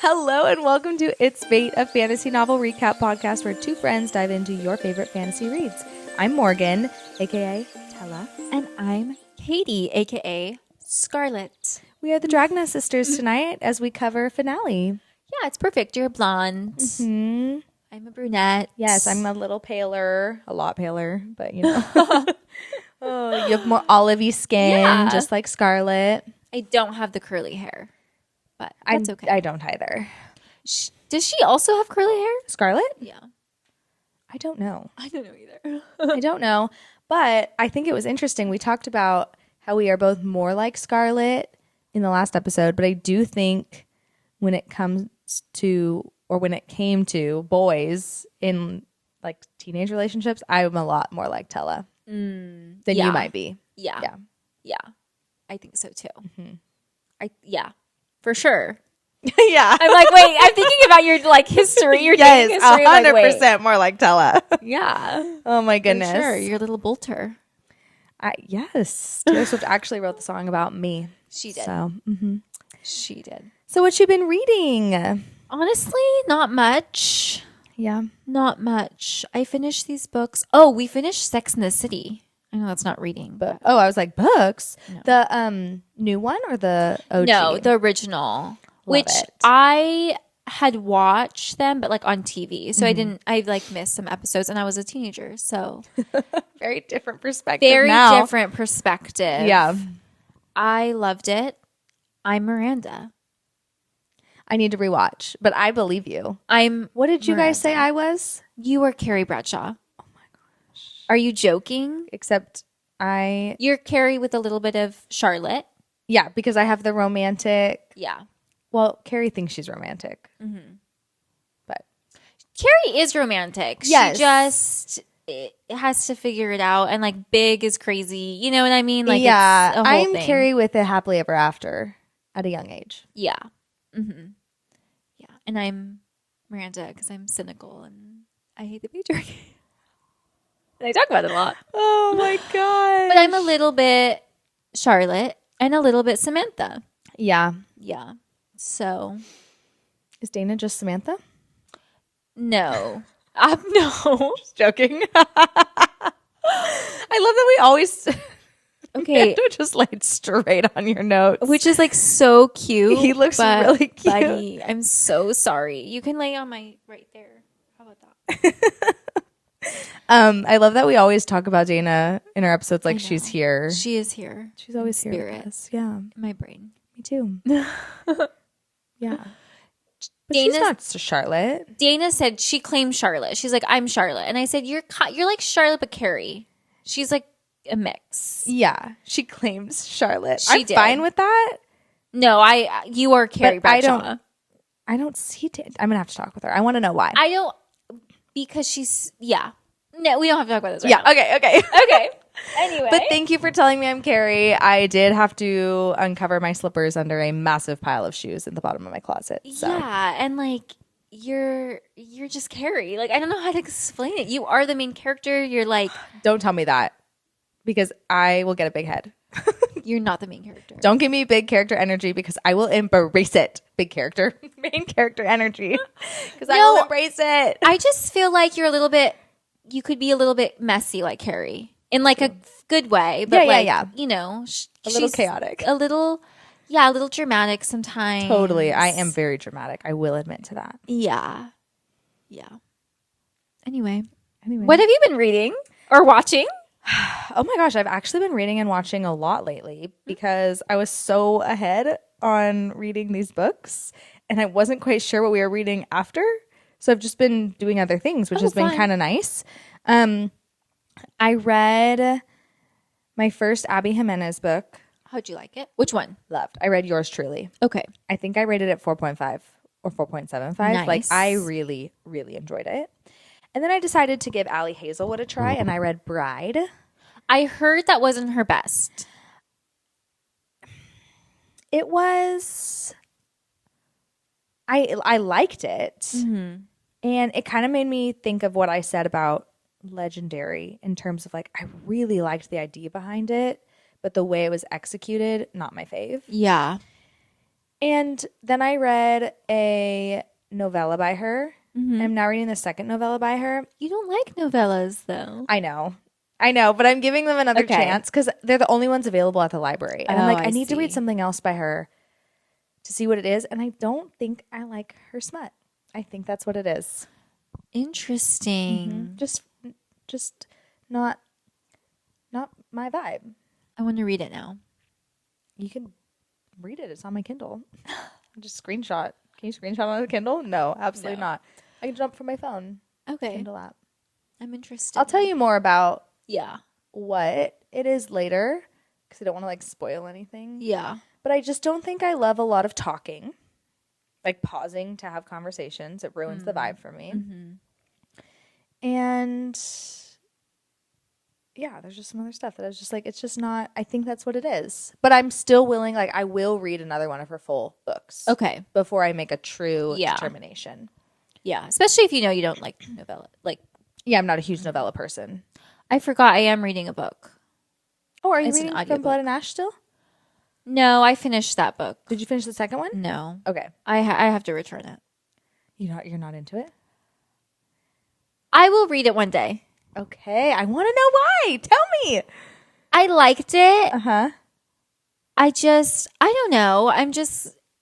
Hello and welcome to It's Fate, a fantasy novel recap podcast where two friends dive into your favorite fantasy reads. I'm Morgan, aka Tella. And I'm Katie, aka Scarlet. We are the Dragna sisters tonight as we cover finale. Yeah, it's perfect. You're a blonde. Mm-hmm. I'm a brunette. Yes, I'm a little paler, a lot paler, but you know. Oh, you have more olivey skin, just like Scarlet. I don't have the curly hair, but that's okay. I don't either. Does she also have curly hair? Scarlet? Yeah. I don't know. I don't know either. I don't know, but I think it was interesting. We talked about how we are both more like Scarlet in the last episode, but I do think when it came to boys in like teenage relationships, I'm a lot more like Tella than you might be. Yeah. I think so too. Mm-hmm. For sure. Yeah. I'm like, wait, I'm thinking about your like history. Your dating history. 100% like, more like Tella. Yeah. Oh my goodness. For sure. You're a little bolter. Yes. Taylor Swift actually wrote the song about me. She did. So, She did. So what you been reading? Honestly, not much. Yeah. Not much. I finished these books. Oh, we finished Sex in the City. I know that's not reading. But I was like, books? No. The new one or the OG? No, the original. I had watched them, but like on TV. So I like missed some episodes and I was a teenager. So very different perspective. Different perspective. Yeah. I loved it. I'm Miranda. I need to rewatch, but I believe you. What did you guys say I was? You were Carrie Bradshaw. Oh my gosh. Are you joking? Except You're Carrie with a little bit of Charlotte. Yeah, because I have the romantic. Yeah. Well, Carrie thinks she's romantic. Mm-hmm. But Carrie is romantic. Yes. She just has to figure it out. And like big is crazy. You know what I mean? Like, yeah, it's a whole thing. Carrie with a happily ever after at a young age. Yeah. Mm-hmm. Yeah. And I'm Miranda because I'm cynical and I hate the patriarchy. And I talk about it a lot. Oh my god! But I'm a little bit Charlotte and a little bit Samantha. Yeah. Yeah. So. Is Dana just Samantha? No. No. Just joking. I love that we always... Okay. Just laid straight on your notes. Which is like so cute. He looks really cute. Buddy, I'm so sorry. You can lay on my right there. How about that? I love that we always talk about Dana in our episodes like she's here. She is here. She's always here with us. Yeah. In my brain. Me too. Yeah. But she's not Charlotte. Dana said she claimed Charlotte. She's like, I'm Charlotte. And I said, you're like Charlotte but Carrie. She's like a mix. Yeah. She claims Charlotte. I'm fine with that. No, you are Carrie Bradshaw. I don't see I'm gonna have to talk with her. I want to know why. I don't, because she's, yeah. No, we don't have to talk about this right now. Okay. Anyway. But thank you for telling me I'm Carrie. I did have to uncover my slippers under a massive pile of shoes in the bottom of my closet. So. Yeah, and like you're just Carrie. Like I don't know how to explain it. You are the main character. You're like, don't tell me that because I will get a big head. You're not the main character. Don't give me big character energy because I will embrace it. Big character, main character energy because I will embrace it. I just feel like you could be a little bit messy like Carrie. In like a good way, but you know, a little chaotic, a little dramatic sometimes. Totally, I am very dramatic. I will admit to that. Yeah. Anyway, what have you been reading or watching? Oh my gosh, I've actually been reading and watching a lot lately because I was so ahead on reading these books, and I wasn't quite sure what we were reading after. So I've just been doing other things, which has been kind of nice. I read my first Abby Jimenez book. How'd you like it? Which one? Loved. I read Yours Truly. Okay. I think I rated it 4.5 or 4.75. Nice. Like I really, really enjoyed it. And then I decided to give Allie Hazelwood a try and I read Bride. I heard that wasn't her best. It was... I liked it. Mm-hmm. And it kind of made me think of what I said about Legendary in terms of like I really liked the idea behind it, but the way it was executed, not my fave. Yeah. And then I read a novella by her. Mm-hmm. I'm now reading the second novella by her. You don't like novellas, though. I know, but I'm giving them another Okay. chance because they're the only ones available at the library. And I'm Oh, like, I need to read see. something else by her to see what it is. And I don't think I like her smut. I think that's what it is. Interesting. Just not my vibe. I want to read it now. You can read it. It's on my Kindle. Just screenshot. Can you screenshot on a Kindle? No, absolutely No. not. I can jump from my phone. Okay. Kindle app. I'm interested. I'll tell you more about Yeah. what it is later because I don't want to like spoil anything. Yeah. But I just don't think I love a lot of talking, like pausing to have conversations. It ruins the vibe for me. Mm-hmm. And yeah, there's just some other stuff that I was just like, it's just not, I think that's what it is. But I'm still willing, like, I will read another one of her full books. Okay. Before I make a true Yeah. determination. Yeah. Especially if you know you don't like novella. Like, Yeah, I'm not a huge novella person. I forgot I am reading a book. Oh, are you It's an reading From audiobook. Blood and Ash still? No, I finished that book. Did you finish the second one? No. Okay. I have to return it. You're not into it? I will read it one day. Okay, I want to know why. Tell me. I liked it. Uh-huh. I don't know.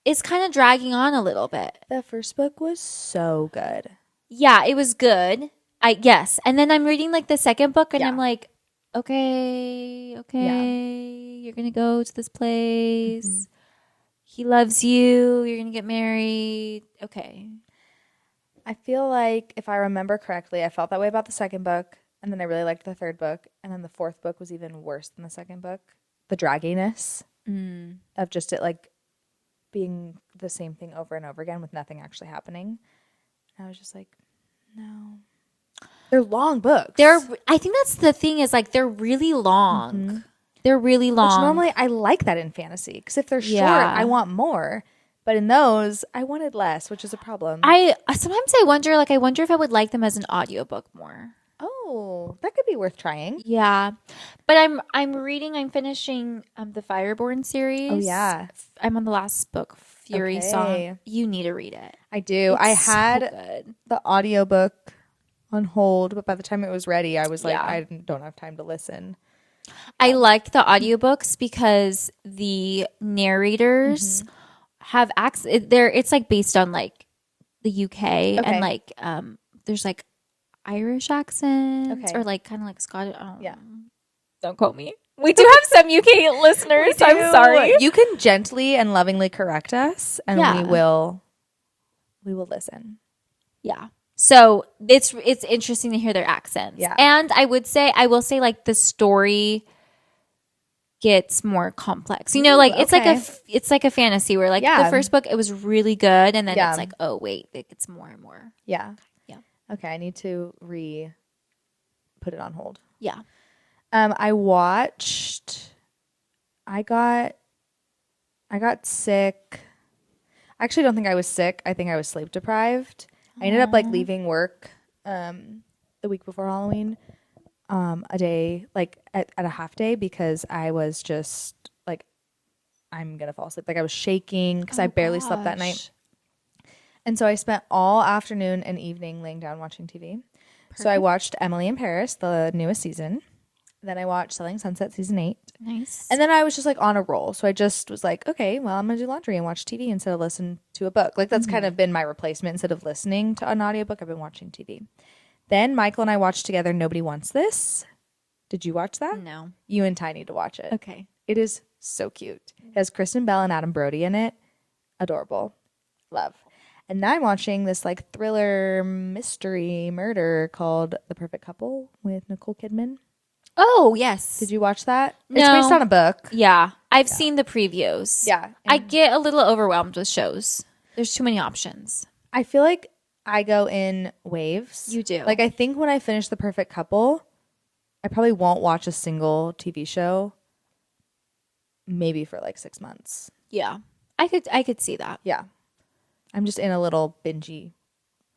It's kind of dragging on a little bit. The first book was so good. Yeah, it was good. Yes. And then I'm reading like the second book and Yeah. I'm like, okay, you're going to go to this place. Mm-hmm. He loves you. You're going to get married. Okay. I feel like if I remember correctly, I felt that way about the second book, and then I really liked the third book, and then the fourth book was even worse than the second book. The dragginess of just it like being the same thing over and over again with nothing actually happening. And I was just like, no. They're long books. I think that's the thing is like they're really long. They're really long. Which normally I like that in fantasy because if they're short, Yeah. I want more. But in those, I wanted less, which is a problem. Sometimes I wonder if I would like them as an audiobook more. Oh, that could be worth trying. Yeah. But I'm finishing the Fireborn series. Oh, yeah. I'm on the last book, Fury Okay. Song. You need to read it. I do. It's I so had good. the audiobook on hold, but by the time it was ready, I was like, Yeah. I don't have time to listen. I liked the audiobooks because the narrators have accent. It's like based on like the UK and like there's like Irish accents or like kind of like Scottish. Yeah. Don't quote me. We do have some UK listeners. I'm sorry. You can gently and lovingly correct us, and Yeah. we will listen. Yeah. So it's interesting to hear their accents. Yeah. And I will say like the story gets more complex. You know, like it's like a fantasy where like the first book it was really good and then it's like, oh wait, it gets more and more. Yeah. Yeah. Okay, I need to put it on hold. Yeah. I got sick. I actually don't think I was sick. I think I was sleep deprived. I ended up like leaving work the week before Halloween a day like at a half day because I was just like I'm gonna fall asleep. Like I was shaking because I barely slept that night. And so I spent all afternoon and evening laying down watching TV. Perfect. So I watched Emily in Paris, the newest season. Then I watched Selling Sunset season 8. Nice. And then I was just like on a roll. So I just was like, okay, well, I'm going to do laundry and watch TV instead of listen to a book. Like that's kind of been my replacement. Instead of listening to an audiobook, I've been watching TV. Then Michael and I watched together Nobody Wants This. Did you watch that? No. You and Ty need to watch it. Okay. It is so cute. It has Kristen Bell and Adam Brody in it. Adorable. Love. And now I'm watching this like thriller mystery murder called The Perfect Couple with Nicole Kidman. Oh, yes. Did you watch that? No. It's based on a book. Yeah. I've seen the previews. Yeah. I get a little overwhelmed with shows. There's too many options. I feel like I go in waves. You do. Like I think when I finish The Perfect Couple, I probably won't watch a single TV show maybe for like 6 months. Yeah. I could see that. Yeah. I'm just in a little bingey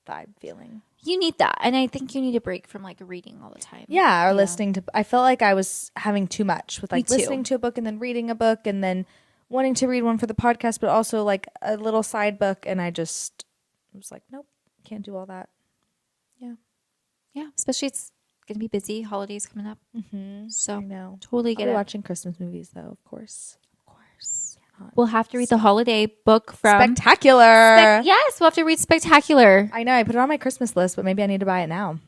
vibe feeling. You need that. And I think you need a break from like reading all the time. Yeah, or listening to I felt like I was having too much with like Me too. listening to a book and then reading a book and then wanting to read one for the podcast, but also like a little side book. And I was like, nope, can't do all that. Yeah. Yeah. Especially it's going to be busy. Holidays coming up. So I know. totally I'll get be it. watching Christmas movies though, of course. We'll have to read the holiday book from Spectacular. Yes, we'll have to read Spectacular. I know. I put it on my Christmas list, but maybe I need to buy it now.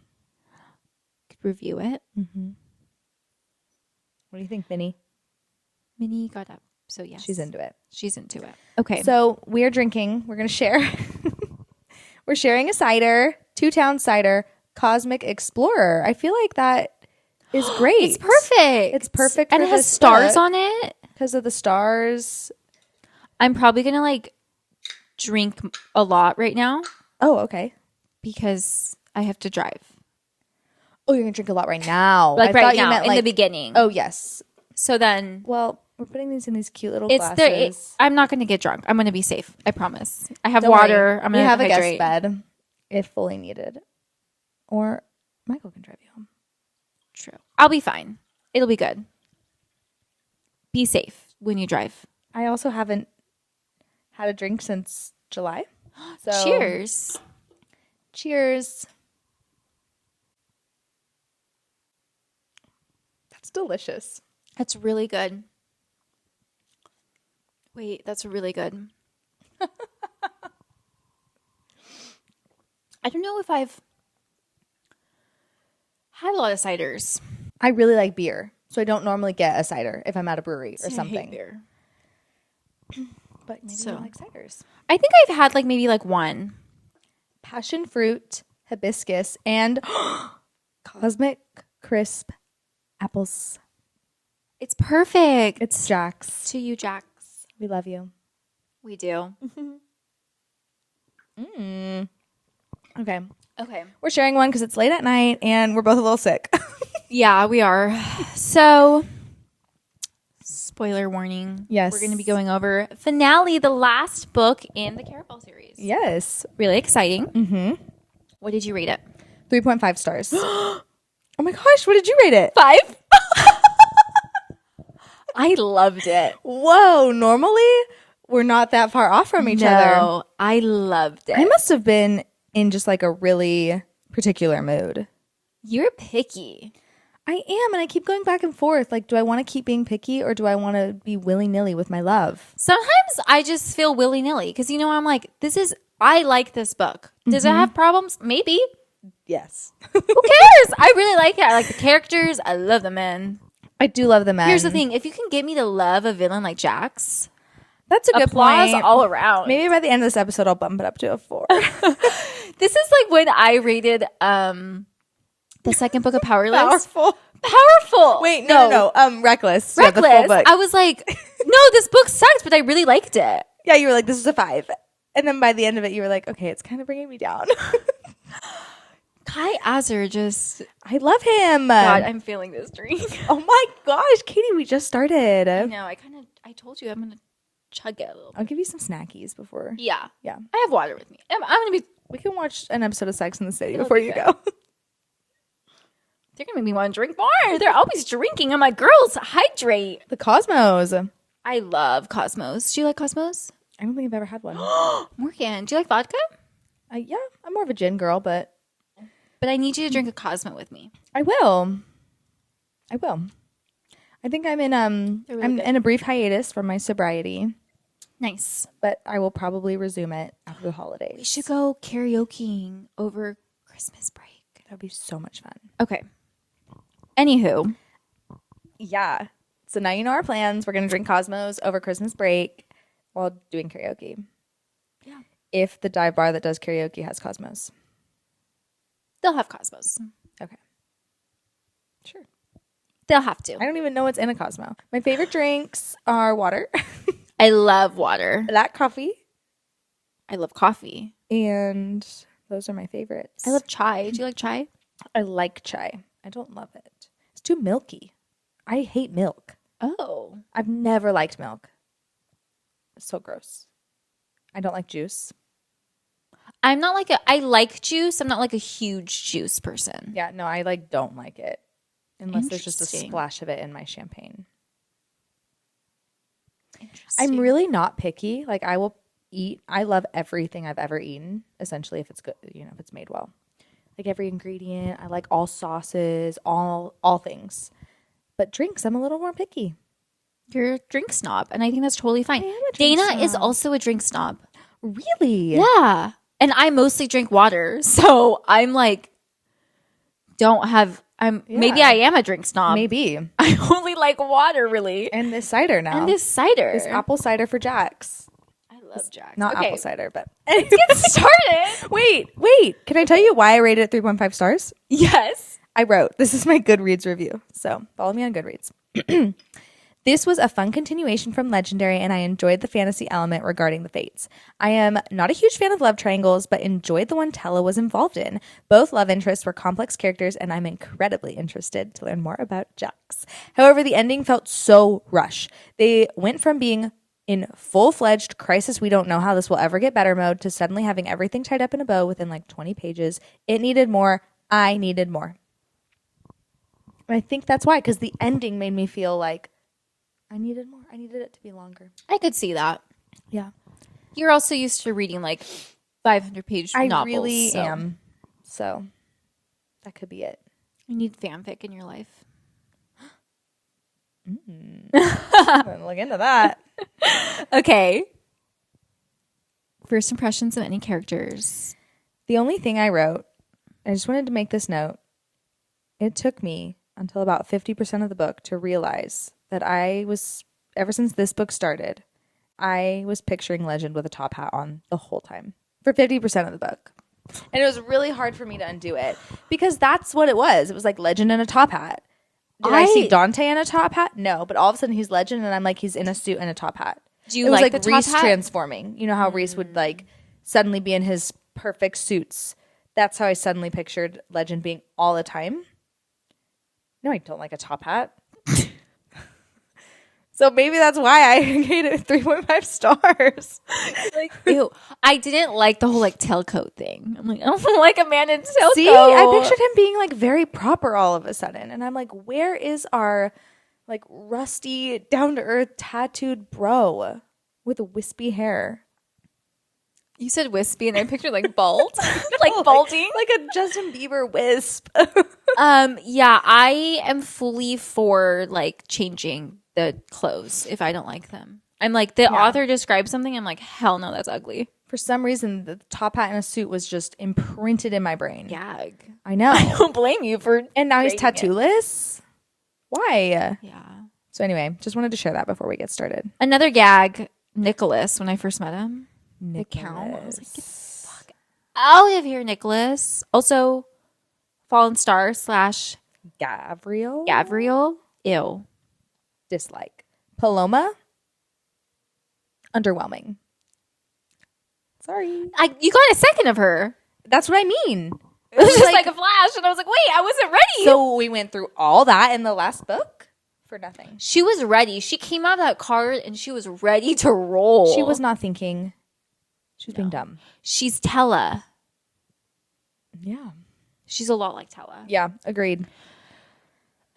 Could review it. What do you think, Minnie? Minnie got up. So yes. She's into it. She's into it. Okay. So we are drinking. We're going to share. We're sharing a cider, Two Town cider, Cosmic Explorer. I feel like that is great. It's perfect. It's perfect. And for it has this stars book on it. because of the stars. I'm probably going to like drink a lot right now Oh, okay. because I have to drive. Oh, you're going to drink a lot right now. Like I right thought now you meant in the beginning. Oh, yes. So then Well, we're putting these in these cute little it's there. glasses. I'm not going to get drunk. I'm going to be safe. I promise. I have Don't water. worry. I'm We going to have a hydrate. guest bed if fully needed. Or Michael can drive you home. True. I'll be fine. It'll be good. Be safe when you drive. I also haven't had a drink since July. So Cheers. Cheers. That's delicious. That's really good. Wait, that's really good. I don't know if I've had a lot of ciders. I really like beer, so I don't normally get a cider if I'm at a brewery or I hate something. beer. But maybe So. you like ciders. I think I've had like maybe like one. Passion fruit, hibiscus, and cosmic crisp apples. It's perfect. It's Jack's. To you, Jax. We love you. We do. Okay. Okay. We're sharing one because it's late at night and we're both a little sick. Yeah, we are. So, spoiler warning. Yes. We're going to be going over Finale, the last book in the Caraval series. Yes. Really exciting. Mm-hmm. What did you rate it? 3.5 stars. Oh my gosh, what did you rate it? 5. I loved it. Whoa, normally we're not that far off from each other. No, I loved it. I must have been in just like a really particular mood. You're picky. I am, and I keep going back and forth. Like, do I want to keep being picky or do I want to be willy-nilly with my love? Sometimes I just feel willy-nilly because, you know, I'm like, I like this book. Does it have problems? Maybe. Yes. Who cares? I really like it. I like the characters. I love the men. I do love the men. Here's the thing. If you can get me to love a villain like Jax, That's a good applause point. all around. Maybe by the end of this episode, I'll bump it up to a 4. This is like when I rated the second book of Powerless. Powerful. Wait, no. Reckless. Yeah, the full Reckless. book. I was like, no, this book sucks, but I really liked it. Yeah, you were like, this is a 5. And then by the end of it, you were like, okay, it's kind of bringing me down. Kai Azar just, I love him. God, I'm feeling this drink. Oh my gosh, Katie, we just started. No, I told you I'm going to chug it a little bit. I'll give you some snackies before. Yeah. Yeah. I have water with me. I'm going to be, We can watch an episode of Sex in the City It'll before be you good. go. they're going to make me want to drink more. They're always drinking. I'm like, girls, hydrate. The Cosmos. I love Cosmos. Do you like Cosmos? I don't think I've ever had one. Morgan, do you like vodka? Yeah, I'm more of a gin girl, but But I need you to drink a Cosmo with me. I will. I think I'm in They're really I'm good. in a brief hiatus from my sobriety, Nice. but I will probably resume it after the We holidays. should go karaokeing over Christmas break. That'd be so much fun. Okay. Anywho, Yeah. So now you know our plans. We're gonna drink Cosmos over Christmas break while doing karaoke. Yeah. If the dive bar that does karaoke has Cosmos. they'll have Cosmos. Okay. Sure. They'll have to. I don't even know what's in a Cosmo. My favorite drinks are water, I love water. black coffee, I love coffee. and those are my favorites. I love chai. Do you like chai? I like chai. I don't love it. It's too milky. I hate milk. Oh. I've never liked milk. It's so gross. I don't like juice. I'm not like I like juice. I'm not like a huge juice person. Yeah, no, I don't like it. Unless there's just a Interesting. splash of it in my champagne. I'm really not picky. Like I will eat. I love everything I've ever eaten. Essentially, if it's good, if it's made well. Like every ingredient. I like all sauces, all things. But drinks, I'm a little more picky. You're a drink snob, and I think that's totally fine. I am a drink Dana snob. is also a drink snob. Really? Yeah. And I mostly drink water. So I'm like, maybe I am a drink snob. Maybe. I only like water, really. And this cider now. And this cider. This apple cider for Jack's. I love Jack's. Not apple cider, but. Let's get started. Wait. Can I tell you why I rated it 3.5 stars? Yes. I wrote, this is my Goodreads review. So follow me on Goodreads. This was a fun continuation from Legendary, and I enjoyed the fantasy element regarding the fates. I am not a huge fan of love triangles, but enjoyed the one Tella was involved in. Both love interests were complex characters, and I'm incredibly interested to learn more about Jax. However, the ending felt so rushed. They went from being in full-fledged crisis we don't know how this will ever get better mode to suddenly having everything tied up in a bow within like 20 pages. It needed more. I needed more. And I think that's why, because the ending made me feel like I needed more. I needed it to be longer. I could see that. Yeah. You're also used to reading like 500-page novels. I really am. So that could be it. You need fanfic in your life. Look into that. Okay. First impressions of any characters. The only thing I wrote, I just wanted to make this note. It took me until about 50% of the book to realize that ever since this book started, I was picturing Legend with a top hat on the whole time for 50% of the book. And it was really hard for me to undo it because that's what it was. It was like Legend in a top hat. Did I see Dante in a top hat? No, but all of a sudden he's Legend and I'm like, he's in a suit and a top hat. Do you it was like like the Reese top hat? transforming. You know how Reese would like suddenly be in his perfect suits. That's how I suddenly pictured Legend being all the time. No, I don't like a top hat. So maybe that's why I gave it 3.5 stars. Like, ew. I didn't like the whole like tailcoat thing. I'm like, I don't like a man in tailcoat. See, I pictured him being like very proper all of a sudden. And I'm like, where is our like rusty, down to earth, tattooed bro with wispy hair? You said wispy and I pictured like bald. Like balding. Like a Justin Bieber wisp. Yeah, I am fully for like changing the clothes if I don't like them. I'm like, the author describes something, I'm like, hell no, that's ugly. For some reason, the top hat and a suit was just imprinted in my brain. Gag. I know. I don't blame you for. And now he's rating it. tattooless? Why? Yeah. So anyway, just wanted to share that before we get started. Another gag, Nicholas, when I first met him. Nicholas. The count. I was like, get the fuck out of here, Nicholas. Also, Fallen Star / Gabriel. Ew. Dislike. Paloma. Underwhelming. Sorry. You got a second of her. That's what I mean. It was just like a flash, and I was like, wait, I wasn't ready. So we went through all that in the last book for nothing. She was ready. She came out of that car, and she was ready to roll. She was not thinking. She was being dumb. She's Tella. Yeah. She's a lot like Tella. Yeah, agreed.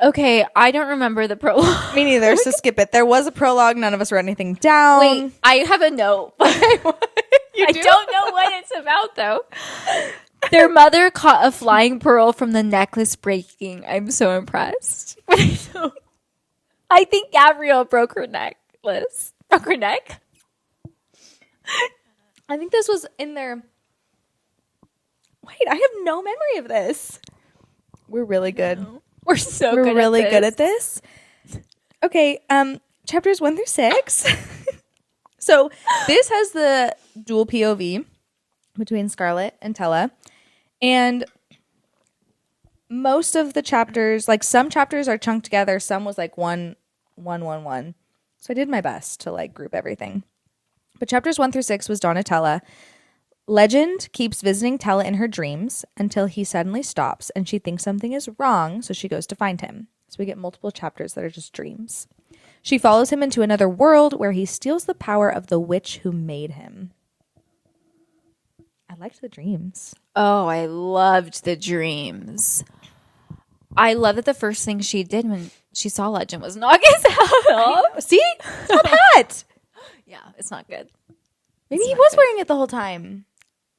Okay, I don't remember the prologue. Me neither, so skip it. There was a prologue. None of us wrote anything down. Wait, I have a note. I don't know what it's about, though. Their mother caught a flying pearl from the necklace breaking. I'm so impressed. I think Gabrielle broke her necklace. Broke her neck? I think this was in their... Wait, I have no memory of this. We're really good. No. We're so We're good really at this. good at this. Okay, chapters 1 through 6. So this has the dual POV between Scarlet and Tella. And most of the chapters, like some chapters are chunked together. Some was like 1, 1, 1, 1. So I did my best to like group everything. But chapters 1 through 6 was Donatella. Legend keeps visiting Tella in her dreams until he suddenly stops and she thinks something is wrong, so she goes to find him. So we get multiple chapters that are just dreams. She follows him into another world where he steals the power of the witch who made him. I liked the dreams. Oh, I loved the dreams. I love that the first thing she did when she saw Legend was knocking his hat off. See? Top hat. Yeah, it's not good. Maybe he was wearing it the whole time.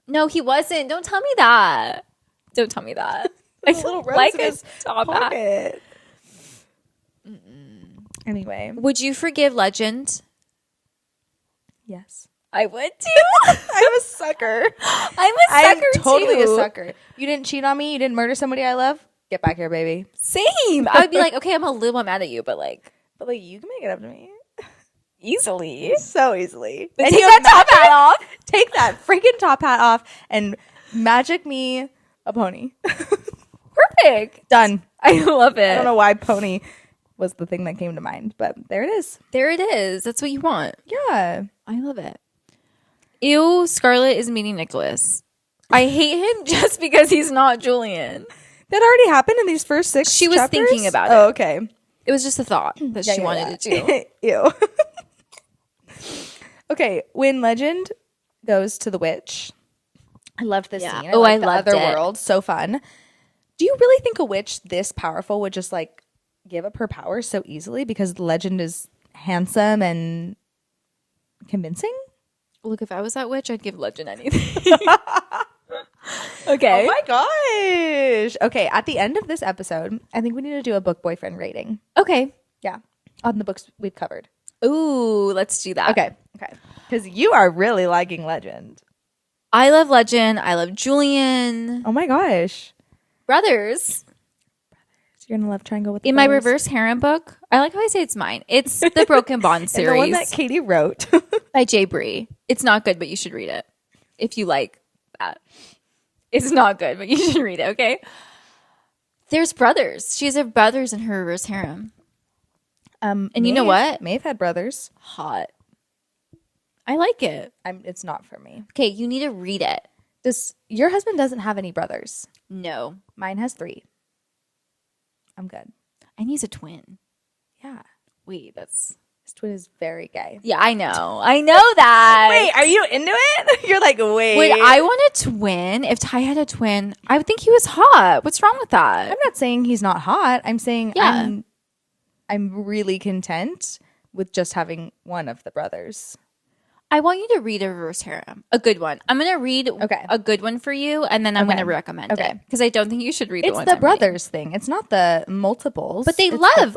No, he wasn't. Don't tell me that. Don't tell me that. I don't like his top hat. Anyway. Would you forgive Legend? Yes. I would too. I'm a sucker. I'm a sucker too. Totally a sucker. You didn't cheat on me. You didn't murder somebody I love. Get back here, baby. Same. I would be like, okay, I'm a little mad at you, but you can make it up to me easally, so easily. And take that top hat off. Take that freaking top hat off and magic me a pony. Perfect. Done. I love it. I don't know why pony was the thing that came to mind, but there it is. There it is. That's what you want. Yeah. I love it. Ew, Scarlett is meeting Nicholas. I hate him just because he's not Julian. That already happened in these first 6 She was chapters? thinking about it. Oh, okay. It was just a thought that she wanted to do. Ew. Okay, when Legend goes to the witch, I loved this scene. I loved the it. Otherworld. So fun. Do you really think a witch this powerful would just give up her power so easily because Legend is handsome and convincing? Look, if I was that witch, I'd give Legend anything. Okay. Oh my gosh. Okay, at the end of this episode, I think we need to do a book boyfriend rating. Okay. Yeah, on the books we've covered. Ooh, let's do that. Okay. Because you are really liking Legend. I love Legend. I love Julian. Oh my gosh. Brothers. So you're gonna love Triangle with the In my Brothers? reverse harem book, I like how I say it's mine. It's the Broken Bond series. The one that Katie wrote. By Jay Bree. It's not good, but you should read it. If you like that. It's not good, but you should read it, okay? There's brothers. She has brothers in her reverse harem. And you know what? Maeve had brothers. Hot. I like it. It's not for me. Okay, you need to read it. Your husband doesn't have any brothers. No. Mine has 3. I'm good. And he's a twin. Yeah. Wait, His twin is very gay. Yeah, I know. I know that. Wait, are you into it? You're like, wait. Would I want a twin? If Ty had a twin, I would think he was hot. What's wrong with that? I'm not saying he's not hot. I'm saying I'm really content with just having one of the brothers. I want you to read a reverse harem. A good one. I'm going to read a good one for you, and then I'm going to recommend it. Because I don't think you should read the ones It's the brothers thing. It's not the multiples. But they love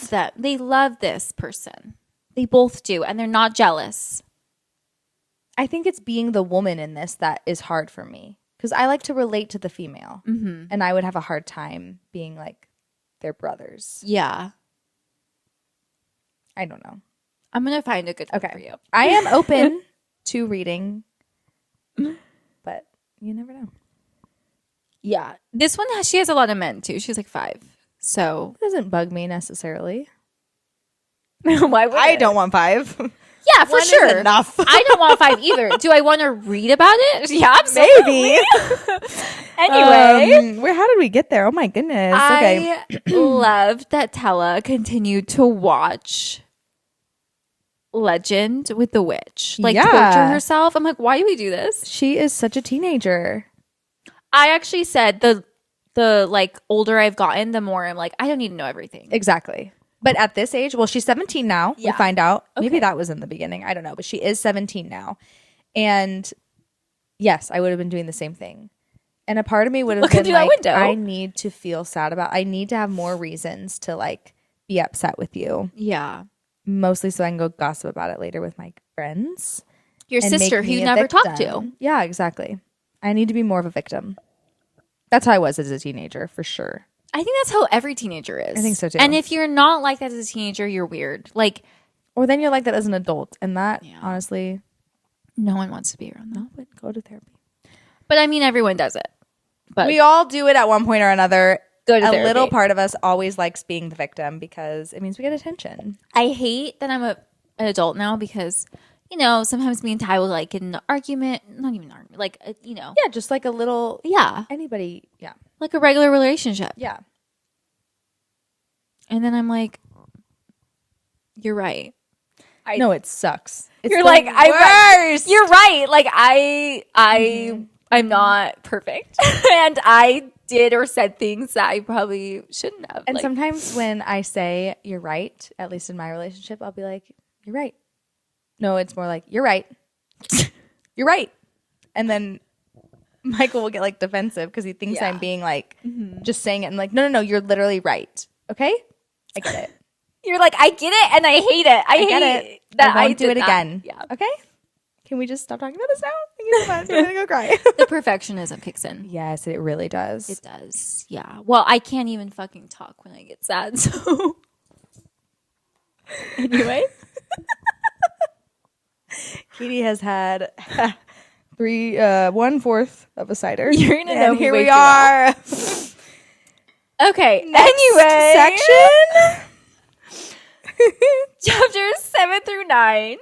that. They love this person. They both do, and they're not jealous. I think it's being the woman in this that is hard for me. Because I like to relate to the female. Mm-hmm. And I would have a hard time being like their brothers. Yeah. I don't know. I'm going to find a good one for you. I am open to reading, but you never know. Yeah. This one, she has a lot of men, too. She's like 5. So. It doesn't bug me necessarily. Why would I don't want 5. Yeah, for One sure. is enough. I don't want 5 either. Do I want to read about it? Yeah, absolutely. Maybe. Anyway. How did we get there? Oh my goodness. I loved that Tella continued to watch Legend with the witch. Torture herself. I'm like, why do we do this? She is such a teenager. I actually said the older I've gotten, the more I'm like, I don't need to know everything. Exactly. But at this age, well, she's 17 now. Yeah. We find out. Okay. Maybe that was in the beginning. I don't know. But she is 17 now. And yes, I would have been doing the same thing. And a part of me would have been like, I need to feel sad I need to have more reasons to be upset with you. Yeah. Mostly so I can go gossip about it later with my friends. Your sister who you never talked to. Yeah, exactly. I need to be more of a victim. That's how I was as a teenager, for sure. I think that's how every teenager is. I think so too. And if you're not like that as a teenager, you're weird. Or then you're like that as an adult. And that, honestly, no one wants to be around that. No, but go to therapy. But I mean, everyone does it. But we all do it at one point or another. Go to therapy. A little part of us always likes being the victim because it means we get attention. I hate that I'm an adult now because, sometimes me and Ty will get in an argument. Not even an argument. Yeah, just a little. Yeah. Anybody. Yeah. Like a regular relationship. Yeah. And then I'm like, you're right. No, it sucks. It's you're worst. You're right. I I'm not perfect. And I did or said things that I probably shouldn't have. And sometimes when I say you're right, at least in my relationship, I'll be like, you're right. No, it's more like, you're right. You're right. And then Michael will get like defensive because he thinks I'm being like, just saying it. And like, no, you're literally right. Okay? I get it. You're like, I get it and I hate it. I get hate it. that I won't do it that. again. Yeah. Okay? Can we just stop talking about this now? I'm gonna go cry. The perfectionism kicks in. Yes, it really does. It does. Yeah. Well, I can't even fucking talk when I get sad. So anyway. Katie has had 1/4 of a cider. You're gonna know and here way we too are. Okay. Next anyway. section. Chapters 7 through 9.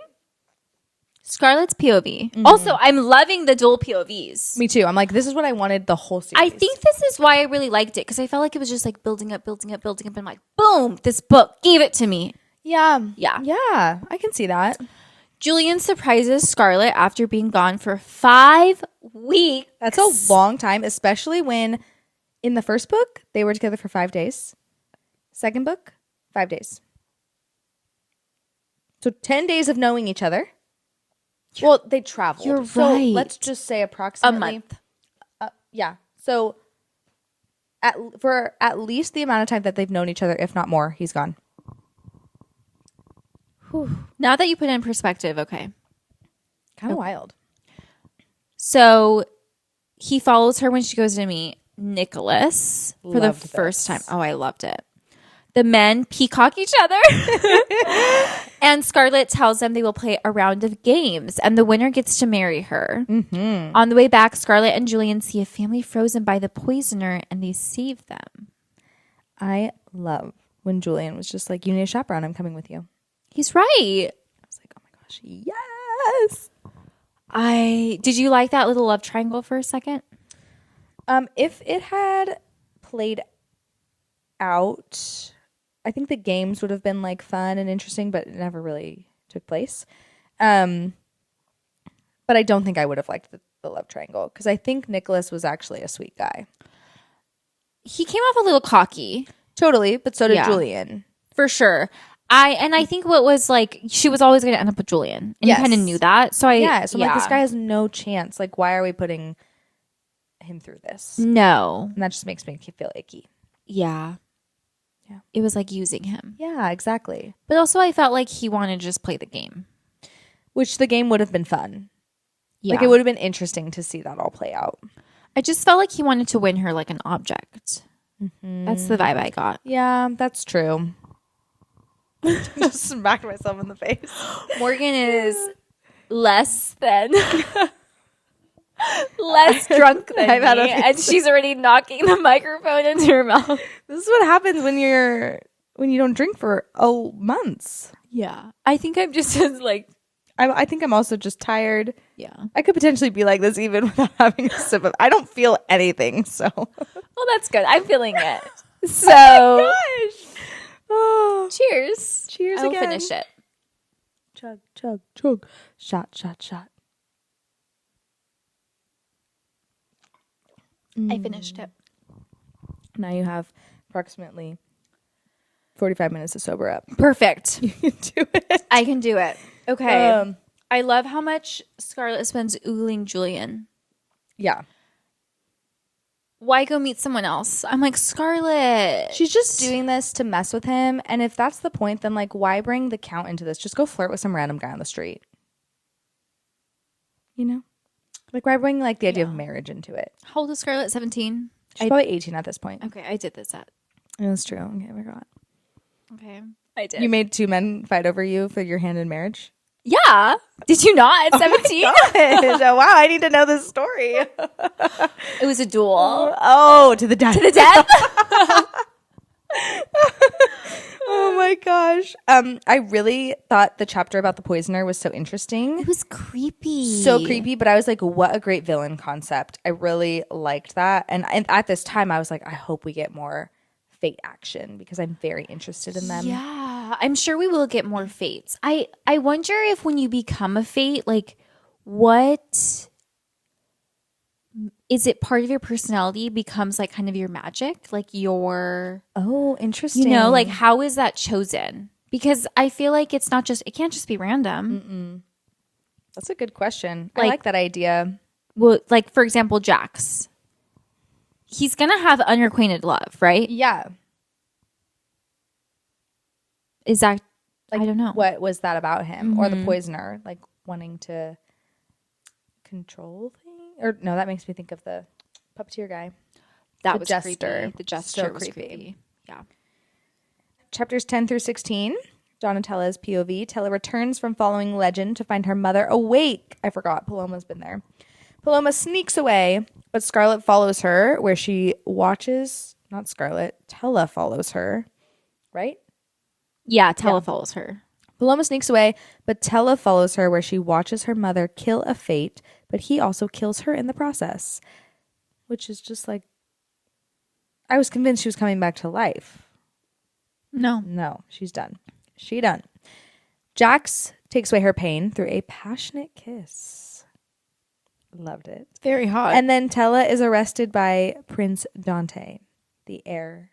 Scarlett's POV. Also, I'm loving the dual POVs. Me too. I'm like, this is what I wanted the whole series. I think this is why I really liked it, because I felt like it was just like building up. And I'm like, boom, this book gave it to me. Yeah. Yeah. Yeah. I can see that. Julian surprises Scarlett after being gone for 5 weeks. That's a long time, especially when in the first book, they were together for 5 days. Second book, 5 days. So 10 days of knowing each other. Well, they traveled. You're so right. let's just say approximately a month. Yeah. So for at least the amount of time that they've known each other, if not more, he's gone. Whew. Now that you put it in perspective, okay. Kind of wild. So he follows her when she goes to meet Nicholas for the first time. Oh, I loved it. The men peacock each other. And Scarlett tells them they will play a round of games and the winner gets to marry her. Mm-hmm. On the way back, Scarlett and Julian see a family frozen by the poisoner and they save them. I love when Julian was just like, you need a chaperone. I'm coming with you. He's right. I was like, oh my gosh, yes. Did you like that little love triangle for a second? If it had played out, I think the games would have been like fun and interesting, but it never really took place. But I don't think I would have liked the love triangle because I think Nicholas was actually a sweet guy. He came off a little cocky. Totally, but so did Julian. For sure. I think what was like, she was always going to end up with Julian. And you kind of knew that. So I'm like, this guy has no chance. Like, why are we putting him through this? No. And that just makes me feel icky. Yeah. Yeah. It was like using him. Yeah, exactly. But also I felt like he wanted to just play the game. Which the game would have been fun. Yeah. Like, it would have been interesting to see that all play out. I just felt like he wanted to win her like an object. Mm-hmm. That's the vibe I got. Yeah, that's true. Just smacked myself in the face. Morgan is less than less drunk than me, and she's already knocking the microphone into her mouth. This is what happens when you don't drink for months. Yeah, I think I'm just as like. I think I'm also just tired. Yeah, I could potentially be like this even without having a sip of. I don't feel anything, so. Well, that's good. I'm feeling it. So. Oh my gosh. Oh. Cheers. Cheers I'll again. finish it. Chug, chug, chug. Shot, shot, shot. I finished it. Now you have approximately 45 minutes to sober up. Perfect. You can do it. I can do it. Okay. I love how much Scarlett spends oogling Julian. Yeah. Why go meet someone else? I'm like, Scarlett. She's just doing this to mess with him. And if that's the point, then like, why bring the count into this? Just go flirt with some random guy on the street. You know? Like, why bring like the idea of marriage into it? How old is Scarlett? 17? She's probably 18 at this point. Okay, I did this at. That's true. Okay, I forgot. Okay, I did. You made 2 men fight over you for your hand in marriage? Yeah. Did you not at 17? Oh, wow, I need to know this story. It was a duel. Oh, to the death. To the death? Oh my gosh. I really thought the chapter about the poisoner was so interesting. It was creepy. So creepy, but I was like, what a great villain concept. I really liked that. And at this time, I was like, I hope we get more fate action because I'm very interested in them. Yeah, I'm sure we will get more fates. I wonder if when you become a fate, like what is it part of your personality becomes like kind of your magic, like your, Oh, interesting. you know, like how is that chosen? Because I feel like it can't just be random. That's a good question. I Like- like that idea. Well, like for example, Jax, he's gonna have unrequited love, right? Yeah. Is that, Like, I don't know. what was that about him? Or the poisoner, like wanting to control things? Or no, that makes me think of the puppeteer guy. That The was jester. creepy. The jester So was creepy. creepy. Yeah. Chapters 10 through 16. Donatella's POV. Tella returns from following legend to find her mother awake. I forgot. Paloma's been there. Paloma sneaks away, but Scarlet follows her where she watches. Not Scarlet. Tella follows her. Right? Yeah, Tella follows her. Paloma sneaks away, but Tella follows her where she watches her mother kill a fate, but he also kills her in the process. Which is just like, I was convinced she was coming back to life. No. No, she's done. She done. Jax takes away her pain through a passionate kiss. Loved it. Very hot. And then Tella is arrested by Prince Dante, the heir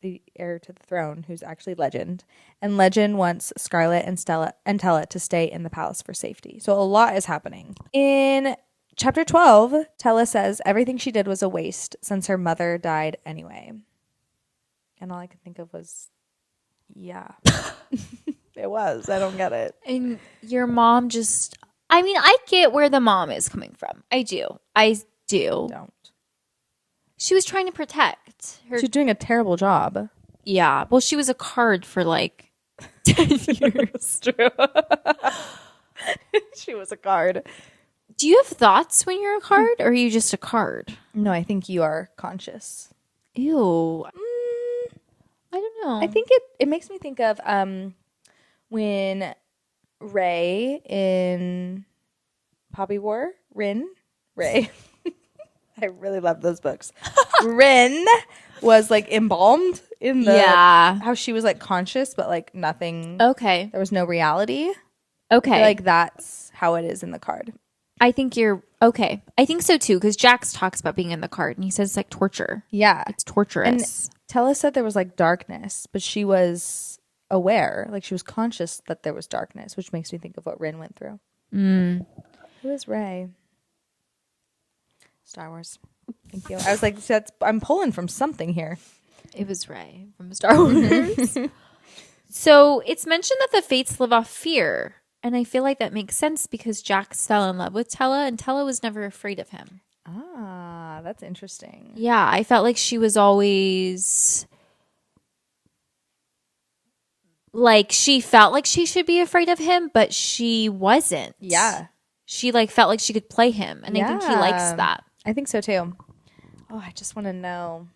to the throne, who's actually Legend. And Legend wants Scarlet and Tella to stay in the palace for safety. So a lot is happening. In chapter 12, Tella says everything she did was a waste since her mother died anyway. And all I could think of was, yeah. It was. I don't get it. And your mom just, I mean, I get where the mom is coming from. I do. Don't. She was trying to protect her. She's doing a terrible job. Yeah. Well, she was a card for like 10 years. True. She was a card. Do you have thoughts when you're a card or are you just a card? No, I think you are conscious. Ew. I don't know. I think it makes me think of when Ray in Poppy War, Ray. I really love those books. Rin was like embalmed in the how she was like conscious but like nothing. Okay. There was no reality. Okay. I feel like that's how it is in the card. I think you're okay. I think so too because Jax talks about being in the card and he says it's like torture. Yeah. It's torturous. And Tella said there was like darkness, but she was aware, like she was conscious that there was darkness, which makes me think of what Rin went through. Who is Ray? Star Wars. Thank you. I was like, I'm pulling from something here. It was Rey from Star Wars. So it's mentioned that the Fates live off fear. And I feel like that makes sense because Jax fell in love with Tella and Tella was never afraid of him. Ah, that's interesting. Yeah, I felt like she was always like she felt like she should be afraid of him, but she wasn't. Yeah. She like felt like she could play him. And I think he likes that. I think so too. Oh, I just want to know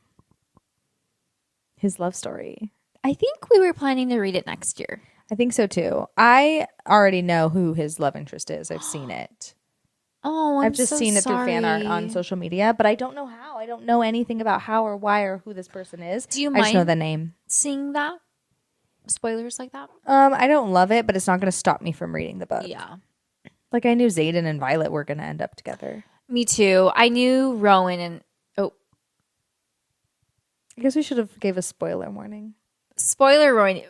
his love story. I think we were planning to read it next year. I think so too. I already know who his love interest is. I've seen it. Oh, I've just seen it through fan art on social media, but I don't know how. I don't know anything about how or why or who this person is. Do you I just know mind the name. seeing that? Spoilers like that? I don't love it, but it's not going to stop me from reading the book. Yeah. Like I knew Xaden and Violet were going to end up together. Me too. I knew Rowan and I guess we should have gave a spoiler warning. spoiler warning.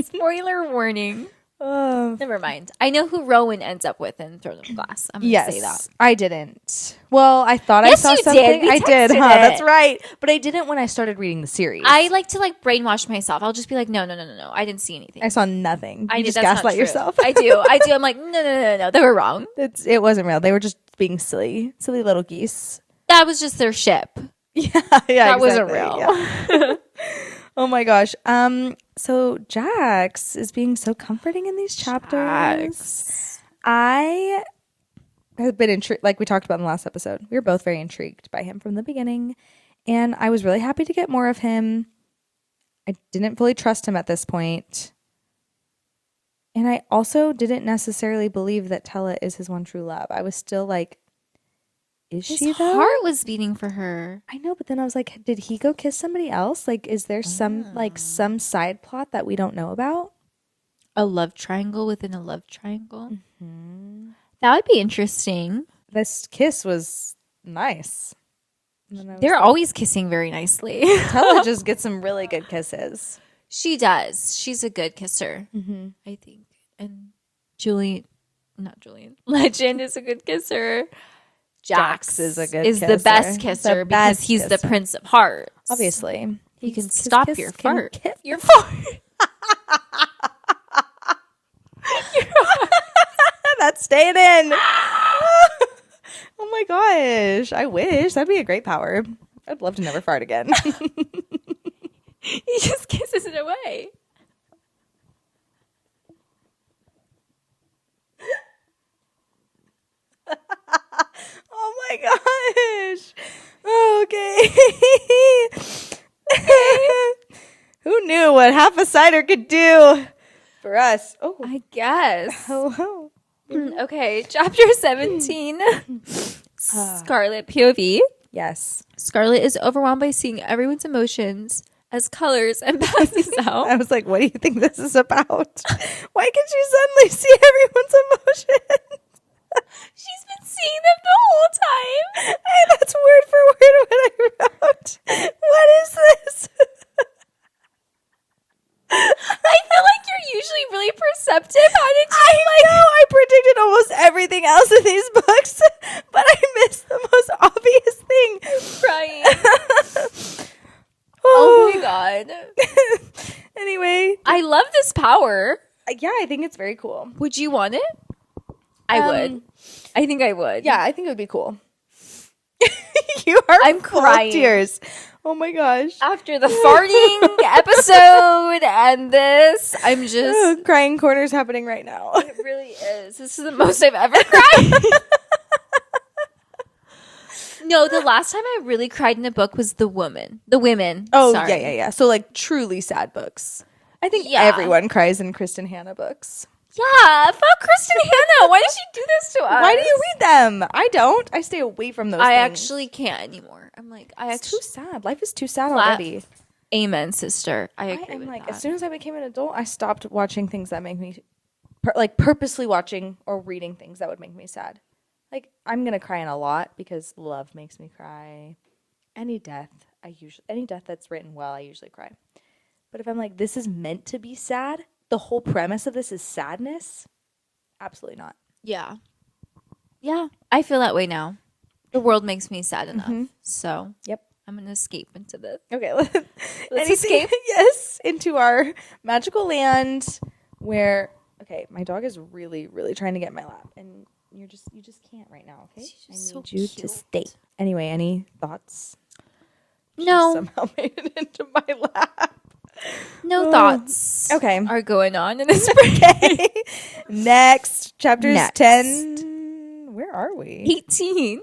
Spoiler warning. Never mind. I know who Rowan ends up with in Throne of Glass. I'm going to say that. I didn't. Well, I thought Yes, I saw you something. did. We I did, texted huh? it. That's right. But I didn't when I started reading the series. I like to like brainwash myself. I'll just be like, no. I didn't see anything. I saw nothing. I You did- just that's not gaslight true. yourself. I do. I'm like, no. They were wrong. It wasn't real. They were just being silly little geese. That was just their ship. Yeah, That wasn't exactly. real. Yeah. Oh my gosh. So Jax is being so comforting in these chapters. Jax. I have been intrigued, like we talked about in the last episode. We were both very intrigued by him from the beginning, and I was really happy to get more of him. I didn't fully trust him at this point. And I also didn't necessarily believe that Tella is his one true love. I was still like, is His she though? heart was beating for her. I know, but then I was like, did he go kiss somebody else? Like, is there some side plot that we don't know about? A love triangle within a love triangle. Mm-hmm. That would be interesting. This kiss was nice. And then I was They're like, always kissing very nicely. Tella just gets some really good kisses. She does. She's a good kisser, I think. And Legend is a good kisser. Jax is a good is the kisser. best kisser The because best he's the kisser. Prince of Hearts. Obviously. He can His stop kiss your can fart. kiss- Your fart. That's staying in. Oh my gosh. I wish. That'd be a great power. I'd love to never fart again. He just kisses it away. Oh my gosh. Okay. Who knew what half a cider could do for us? Oh, I guess. hello. Okay, chapter 17. Scarlet POV. Yes. Scarlet is overwhelmed by seeing everyone's emotions as colors and passes out. I was like, what do you think this is about? Why can she suddenly see everyone's emotions? She's been seeing them the whole time. Hey, that's word for word what I wrote. What is this? I feel like you're usually really perceptive. How did you know I predicted almost everything else in these books, but I missed the most obvious thing. crying? Oh my god. Anyway, I love this power. yeah, I think it's very cool. Would you want it? I would. I think I would. Yeah, I think it would be cool. You are I'm full of crying. tears. Oh my gosh. After the farting episode and this, I'm just... Crying corners happening right now. It really is. This is the most I've ever cried. No, the last time I really cried in a book was The Women. Oh, Sorry. yeah. So like truly sad books. I think Yeah. everyone cries in Kristen Hanna books. Yeah, fuck Kristen Hanna. Why does she do this to us? Why do you read them? I don't. I stay away from those I things. actually can't anymore. I'm like, It's too sad. Life is too sad Flat- already. Amen, sister. I agree I am with like, that. as soon as I became an adult, I stopped watching things that make me, purposely watching or reading things that would make me sad. Like, I'm gonna cry in a lot because love makes me cry. Any death that's written well, I usually cry. But if I'm like, this is meant to be sad, the whole premise of this is sadness, absolutely not. Yeah. Yeah, I feel that way now. The world makes me sad enough. So, Yep. I'm going to escape into this. Okay, Let's escape. Yes, into our magical land where, okay, my dog is really, really trying to get in my lap, and you just can't right now. Okay, I need so you to cute. stay. Anyway, any thoughts? No. She somehow made it into my lap. No thoughts. Okay. Are going on in this Okay. Next, chapters Next. 10. Where are we? 18.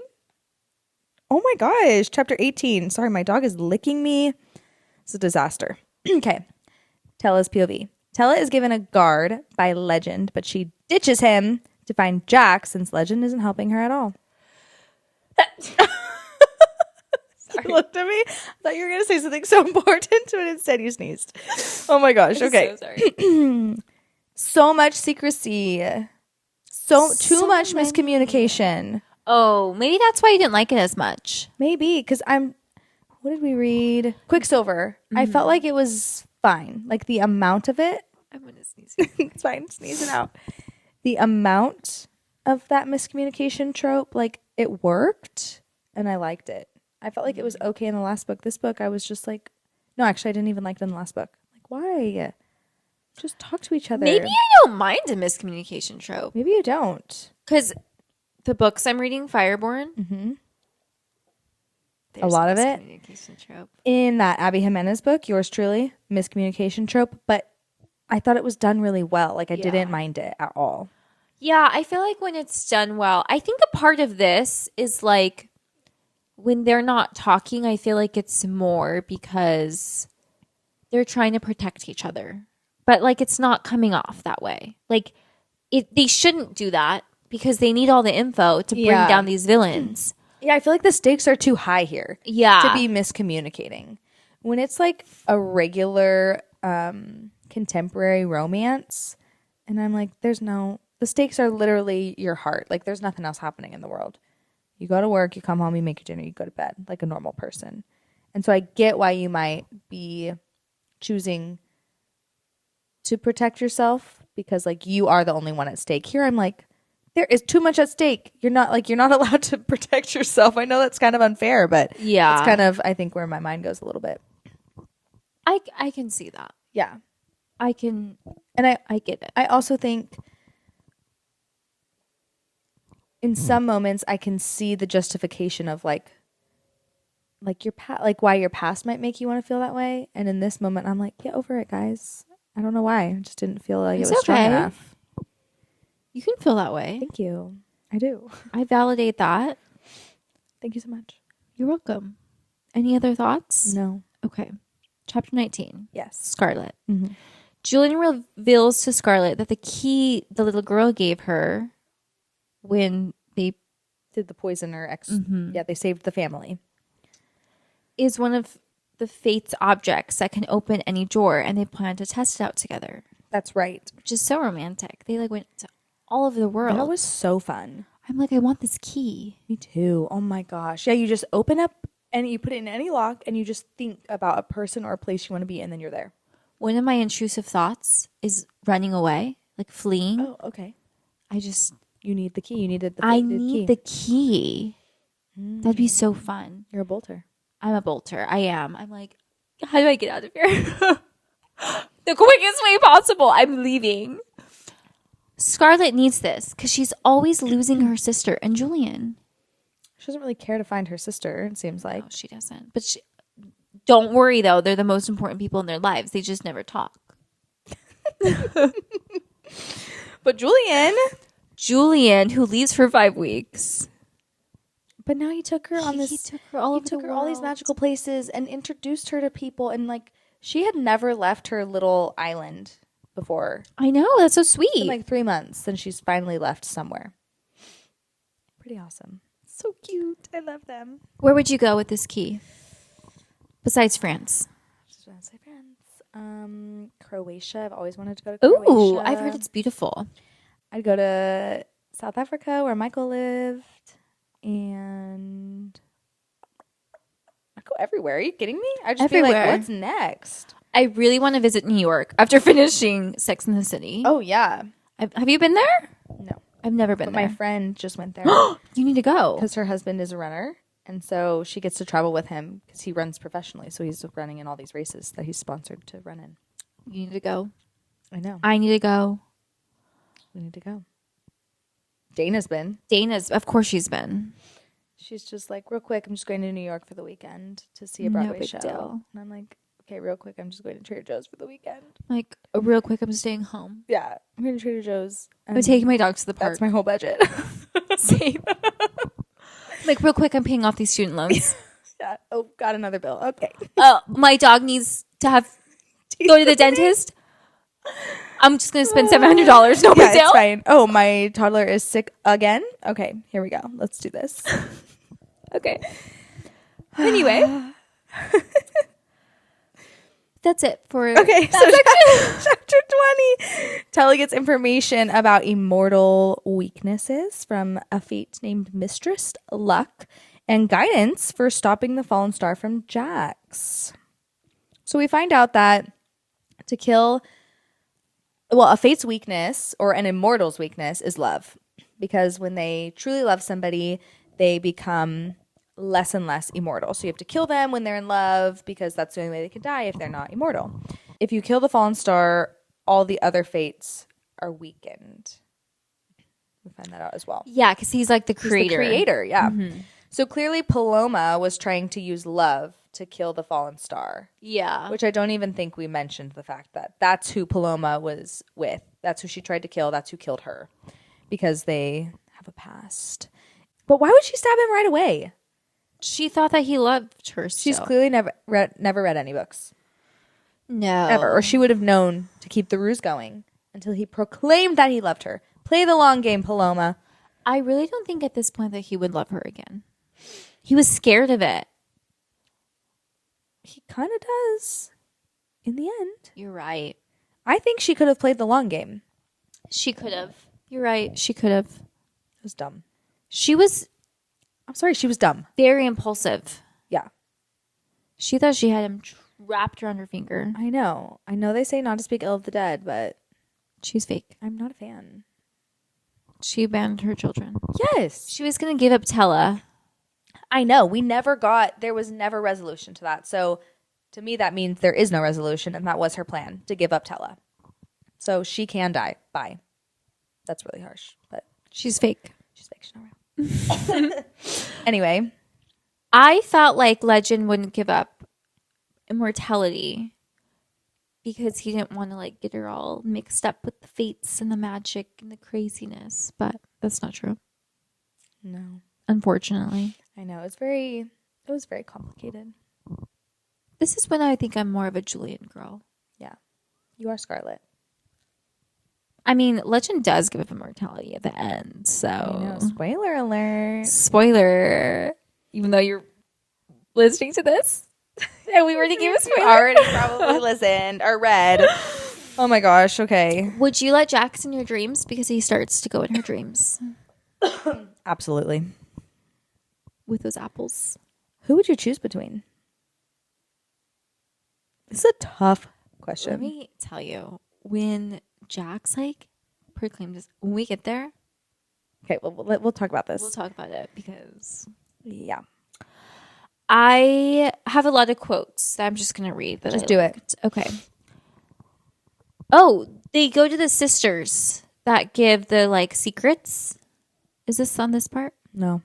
Oh my gosh, chapter 18. Sorry, my dog is licking me. It's a disaster. Okay. Tella's POV. Tella is given a guard by Legend, but she ditches him to find Jack since Legend isn't helping her at all. You looked at me. I thought you were going to say something so important, but instead you sneezed. Oh my gosh. Okay. So sorry. So much secrecy. Too much many. miscommunication. Oh, maybe that's why you didn't like it as much. Maybe because what did we read? Quicksilver. I felt like it was fine. Like the amount of it. I'm going to sneeze. It's fine. Sneeze it out. The amount of that miscommunication trope, like it worked and I liked it. I felt like it was okay in the last book. This book, I was just like, no, actually, I didn't even like it in the last book. Like, why? Just talk to each other. Maybe I don't mind a miscommunication trope. Maybe you don't. Because the books I'm reading, Fireborn, A lot of it. Miscommunication trope. In that Abby Jimenez book, yours truly, miscommunication trope, but I thought it was done really well. Like, I didn't mind it at all. Yeah, I feel like when it's done well, I think a part of this is like when they're not talking, I feel like it's more because they're trying to protect each other. But like it's not coming off that way. Like they shouldn't do that because they need all the info to bring down these villains. Yeah, I feel like the stakes are too high here. Yeah. To be miscommunicating. When it's like a regular contemporary romance, and I'm like, the stakes are literally your heart. Like there's nothing else happening in the world. You go to work, you come home, you make your dinner, you go to bed like a normal person. And so I get why you might be choosing to protect yourself because like you are the only one at stake. Here I'm like, there is too much at stake. You're not allowed to protect yourself. I know that's kind of unfair, but Yeah. it's kind of, I think, where my mind goes a little bit. I can see that. Yeah. I can, and I get it. I also think in some moments I can see the justification of like your like why your past might make you want to feel that way. And in this moment, I'm like, get over it, guys. I don't know why. I just didn't feel like It's it was strong okay. enough. You can feel that way. Thank you. I do. I validate that. Thank you so much. You're welcome. Any other thoughts? No. Okay. Chapter 19. Yes. Scarlet. Mm-hmm. Julian reveals to Scarlet that the key the little girl gave her when they Did the poisoner Mm-hmm. Yeah, they saved the family. Is one of the Fate's objects that can open any drawer, and they plan to test it out together. That's right. Which is so romantic. They like went to all over the world. That was so fun. I'm like, I want this key. Me too. Oh my gosh. Yeah, you just open up and you put it in any lock and you just think about a person or a place you want to be and then you're there. One of my intrusive thoughts is running away, like fleeing. Oh, okay. You need the key. You needed the I key. need the key. That'd be so fun. You're a bolter. I'm a bolter. I am. I'm like, how do I get out of here? The quickest way possible. I'm leaving. Scarlet needs this because she's always losing her sister and Julian. She doesn't really care to find her sister, it seems like. No, she doesn't. But don't worry, though. They're the most important people in their lives. They just never talk. But Julian, who leaves for 5 weeks. But now he took her on this. He took her all over the world. all these magical places and introduced her to people. And like, she had never left her little island before. I know. That's so It's been sweet. like 3 months since she's finally left somewhere. Pretty awesome. So cute. I love them. Where would you go with this key? Besides France. Just want to say France. Croatia. I've always wanted to go to Croatia. Ooh, I've heard it's beautiful. I'd go to South Africa where Michael lived. And I'd go everywhere. Are you kidding me? I'd just be like, what's next? I really want to visit New York after finishing Sex and the City. Oh, yeah. Have you been there? No. I've never been there. My friend just went there. You need to go. Because her husband is a runner. And so she gets to travel with him because he runs professionally. So he's running in all these races that he's sponsored to run in. You need to go. I know. I need to go. We need to go. Dana's been. Of course she's been. She's just like, real quick, I'm just going to New York for the weekend to see a Broadway big show. deal. And I'm like, okay, real quick, I'm just going to Trader Joe's for the weekend. Like, real quick, I'm staying home. Yeah, I'm going to Trader Joe's. I'm taking my dogs to the park. That's my whole budget. Same. Like, real quick, I'm paying off these student loans. Yeah. Oh, got another bill. Okay. Oh, my dog needs to go to the dentist. I'm just going to spend $700. No big deal. It's fine. Oh, my toddler is sick again. Okay, here we go. Let's do this. Okay. Anyway. That's it for okay. So chapter 20. Tully gets information about immortal weaknesses from a fate named Mistress Luck and guidance for stopping the fallen star from Jax. So we find out that to kill, well, a fate's weakness or an immortal's weakness is love, because when they truly love somebody, they become less and less immortal. So you have to kill them when they're in love, because that's the only way they can die if they're not immortal. If you kill the fallen star, all the other fates are weakened. We find that out as well. Yeah, because he's like the creator. He's the creator, yeah. Mm-hmm. So clearly Paloma was trying to use love to kill the fallen star. Yeah. Which I don't even think we mentioned the fact that that's who Paloma was with. That's who she tried to kill. That's who killed her. Because they have a past. But why would she stab him right away? She thought that he loved her still. She's clearly never read any books. No. Ever. Or she would have known to keep the ruse going until he proclaimed that he loved her. Play the long game, Paloma. I really don't think at this point that he would love her again. He was scared of it. He kind of does. In the end. You're right. I think she could have played the long game. She could have. You're right. She could have. It was dumb. She was I'm sorry, she was dumb. Very impulsive. Yeah. She thought she had him wrapped around her finger. I know they say not to speak ill of the dead, but She's fake. I'm not a fan. She abandoned her children. Yes. She was going to give up Tella. I know. There was never resolution to that. So to me, that means there is no resolution, and that was her plan, to give up Tella. So she can die. Bye. That's really harsh, but She's fake. she's fake. She's not real. Anyway. I felt like Legend wouldn't give up immortality because he didn't want to like get her all mixed up with the fates and the magic and the craziness, but that's not true. No. Unfortunately. I know. It was very complicated. This is when I think I'm more of a Julian girl. Yeah. You are Scarlet. I mean, Legend does give up immortality at the end, so I know. Spoiler alert. spoiler. Even though you're listening to this, and we already gave a You spoiler. already probably listened or read. Oh my gosh. Okay. Would you let Jax in your dreams? Because he starts to go in her dreams Absolutely. with those apples. Who would you choose between? This is a tough question. Let me tell you, when Jax like proclaimed this, when we get there, Okay, well, we'll talk about this. we'll talk about it because Yeah. I have a lot of quotes that I'm just going to read. That Just I do it. liked. Okay. Oh, they go to the sisters that give the like secrets. Is this on this part? No.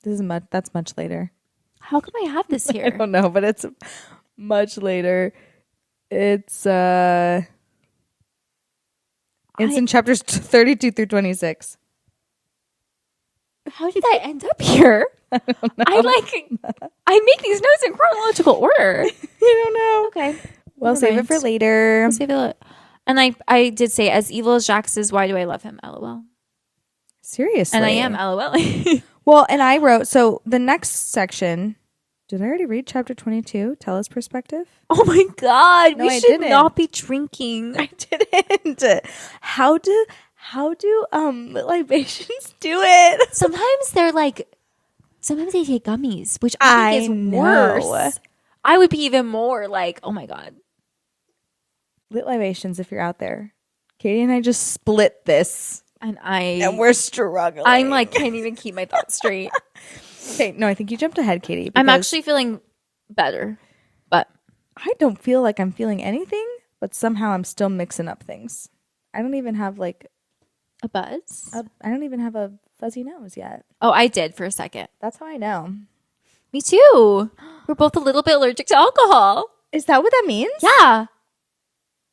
That's much later. How come I have this I here? don't know, but it's much later. It's in chapters 32 through 26. How did I end up here? I make these notes in chronological order. I don't know. Okay. Well, Never save it mind. for later. I'll save it. And I did say, as evil as Jax is, why do I love him? LOL. Seriously. And I am LOL. Well, and I wrote, so the next section, did I already read chapter 22? Tell us perspective? Oh my God. No, we I should didn't. not be drinking. I didn't. How do libations do it? Sometimes they take gummies, which I I think is know. worse. I would be even more like, oh my God. Lit libations, if you're out there. Katie and I just split this, and we're struggling. I'm like, can't even keep my thoughts straight. Okay, no, I think you jumped ahead, Katie. I'm because actually feeling better, but I don't feel like I'm feeling anything, but somehow I'm still mixing up things. I don't even have like a buzz. I don't even have a fuzzy nose yet. Oh, I did for a second. That's how I know. Me too. We're both a little bit allergic to alcohol. Is that what that means? Yeah.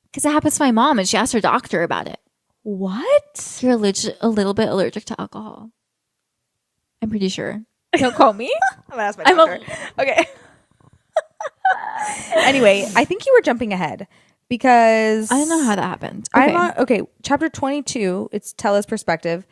Because it happens to my mom and she asked her doctor about it. What? You're a little bit allergic to alcohol. I'm pretty sure. Don't call me. I'm gonna ask my doctor. Okay. Anyway, I think you were jumping ahead because I don't know how that happened. Okay. Okay, chapter 22, it's Tella's perspective.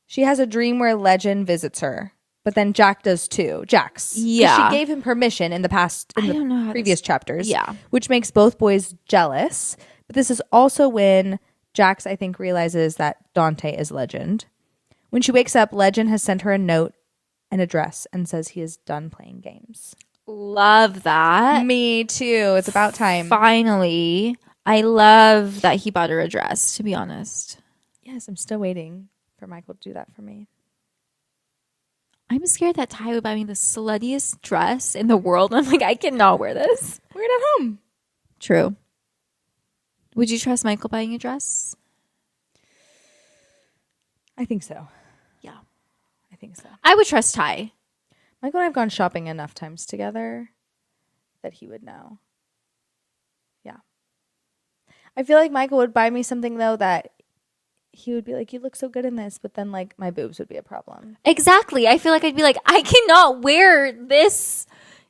She has a dream where Legend visits her, but then Jax does too. Jax. 'Cause Yeah. She gave him permission in the past, in I don't know the how previous chapters. Yeah. Which makes both boys jealous. But this is also when Jax, I think, realizes that Dante is Legend. When she wakes up, Legend has sent her a note and a dress and says he is done playing games. Love that. Me too. It's about time. Finally. I love that he bought her a dress, to be honest. Yes, I'm still waiting for Michael to do that for me. I'm scared that Ty would buy me the sluttiest dress in the world. I'm like, I cannot wear this. Wear it at home. True. Would you trust Michael buying a dress? I think so. Yeah. I think so. I would trust Ty. Michael and I have gone shopping enough times together that he would know. Yeah. I feel like Michael would buy me something, though, that he would be like, you look so good in this, but then, like, my boobs would be a problem. Exactly. I feel like I'd be like, I cannot wear this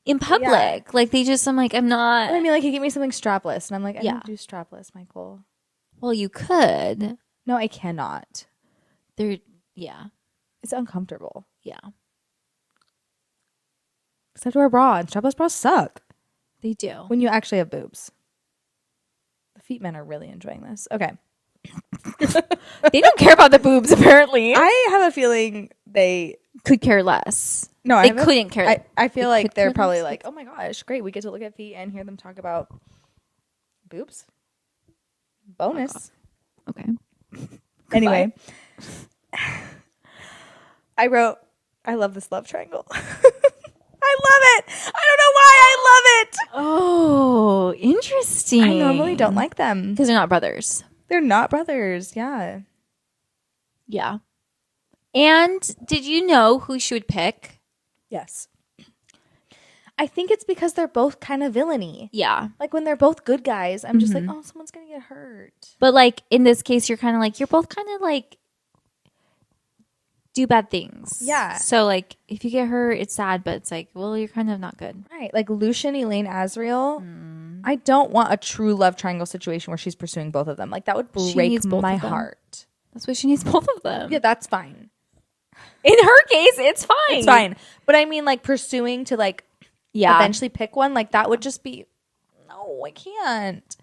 in public. Yeah. Like, I'm like, I'm not. I mean, like, he'd give me something strapless, and I'm like, I Yeah. don't do strapless, Michael. Well, you could. No, I cannot. Yeah. It's uncomfortable. Yeah. Because I have to wear a bra, and strapless bras suck They do. when you actually have boobs. The feet men are really enjoying this. Okay. They don't care about the boobs, apparently. I have a feeling they could care less. No, they couldn't care. I feel like they're probably less. like, oh my gosh, great. We get to look at feet and hear them talk about boobs. Bonus. Okay. Anyway, I wrote, I love this love triangle. I love it. I don't know why I love it. Oh, interesting. I normally don't like them. Because they're not brothers. They're not brothers. Yeah. Yeah. And did you know who she would pick? Yes. I think it's because they're both kind of villainy. Yeah. Like when they're both good guys, I'm just like, oh, someone's going to get hurt. But like in this case, you're kind of like, you're both kind of like do bad things. Yeah. So like if you get hurt, it's sad, but it's like, well, you're kind of not good. Right. Like Lucian, Elaine, Azriel. I don't want a true love triangle situation where she's pursuing both of them. Like that would break my heart. That's why she needs both of them. Yeah, that's fine. In her case, it's fine. It's fine. But I mean like pursuing to like eventually pick one, like that would just be, no, I can't.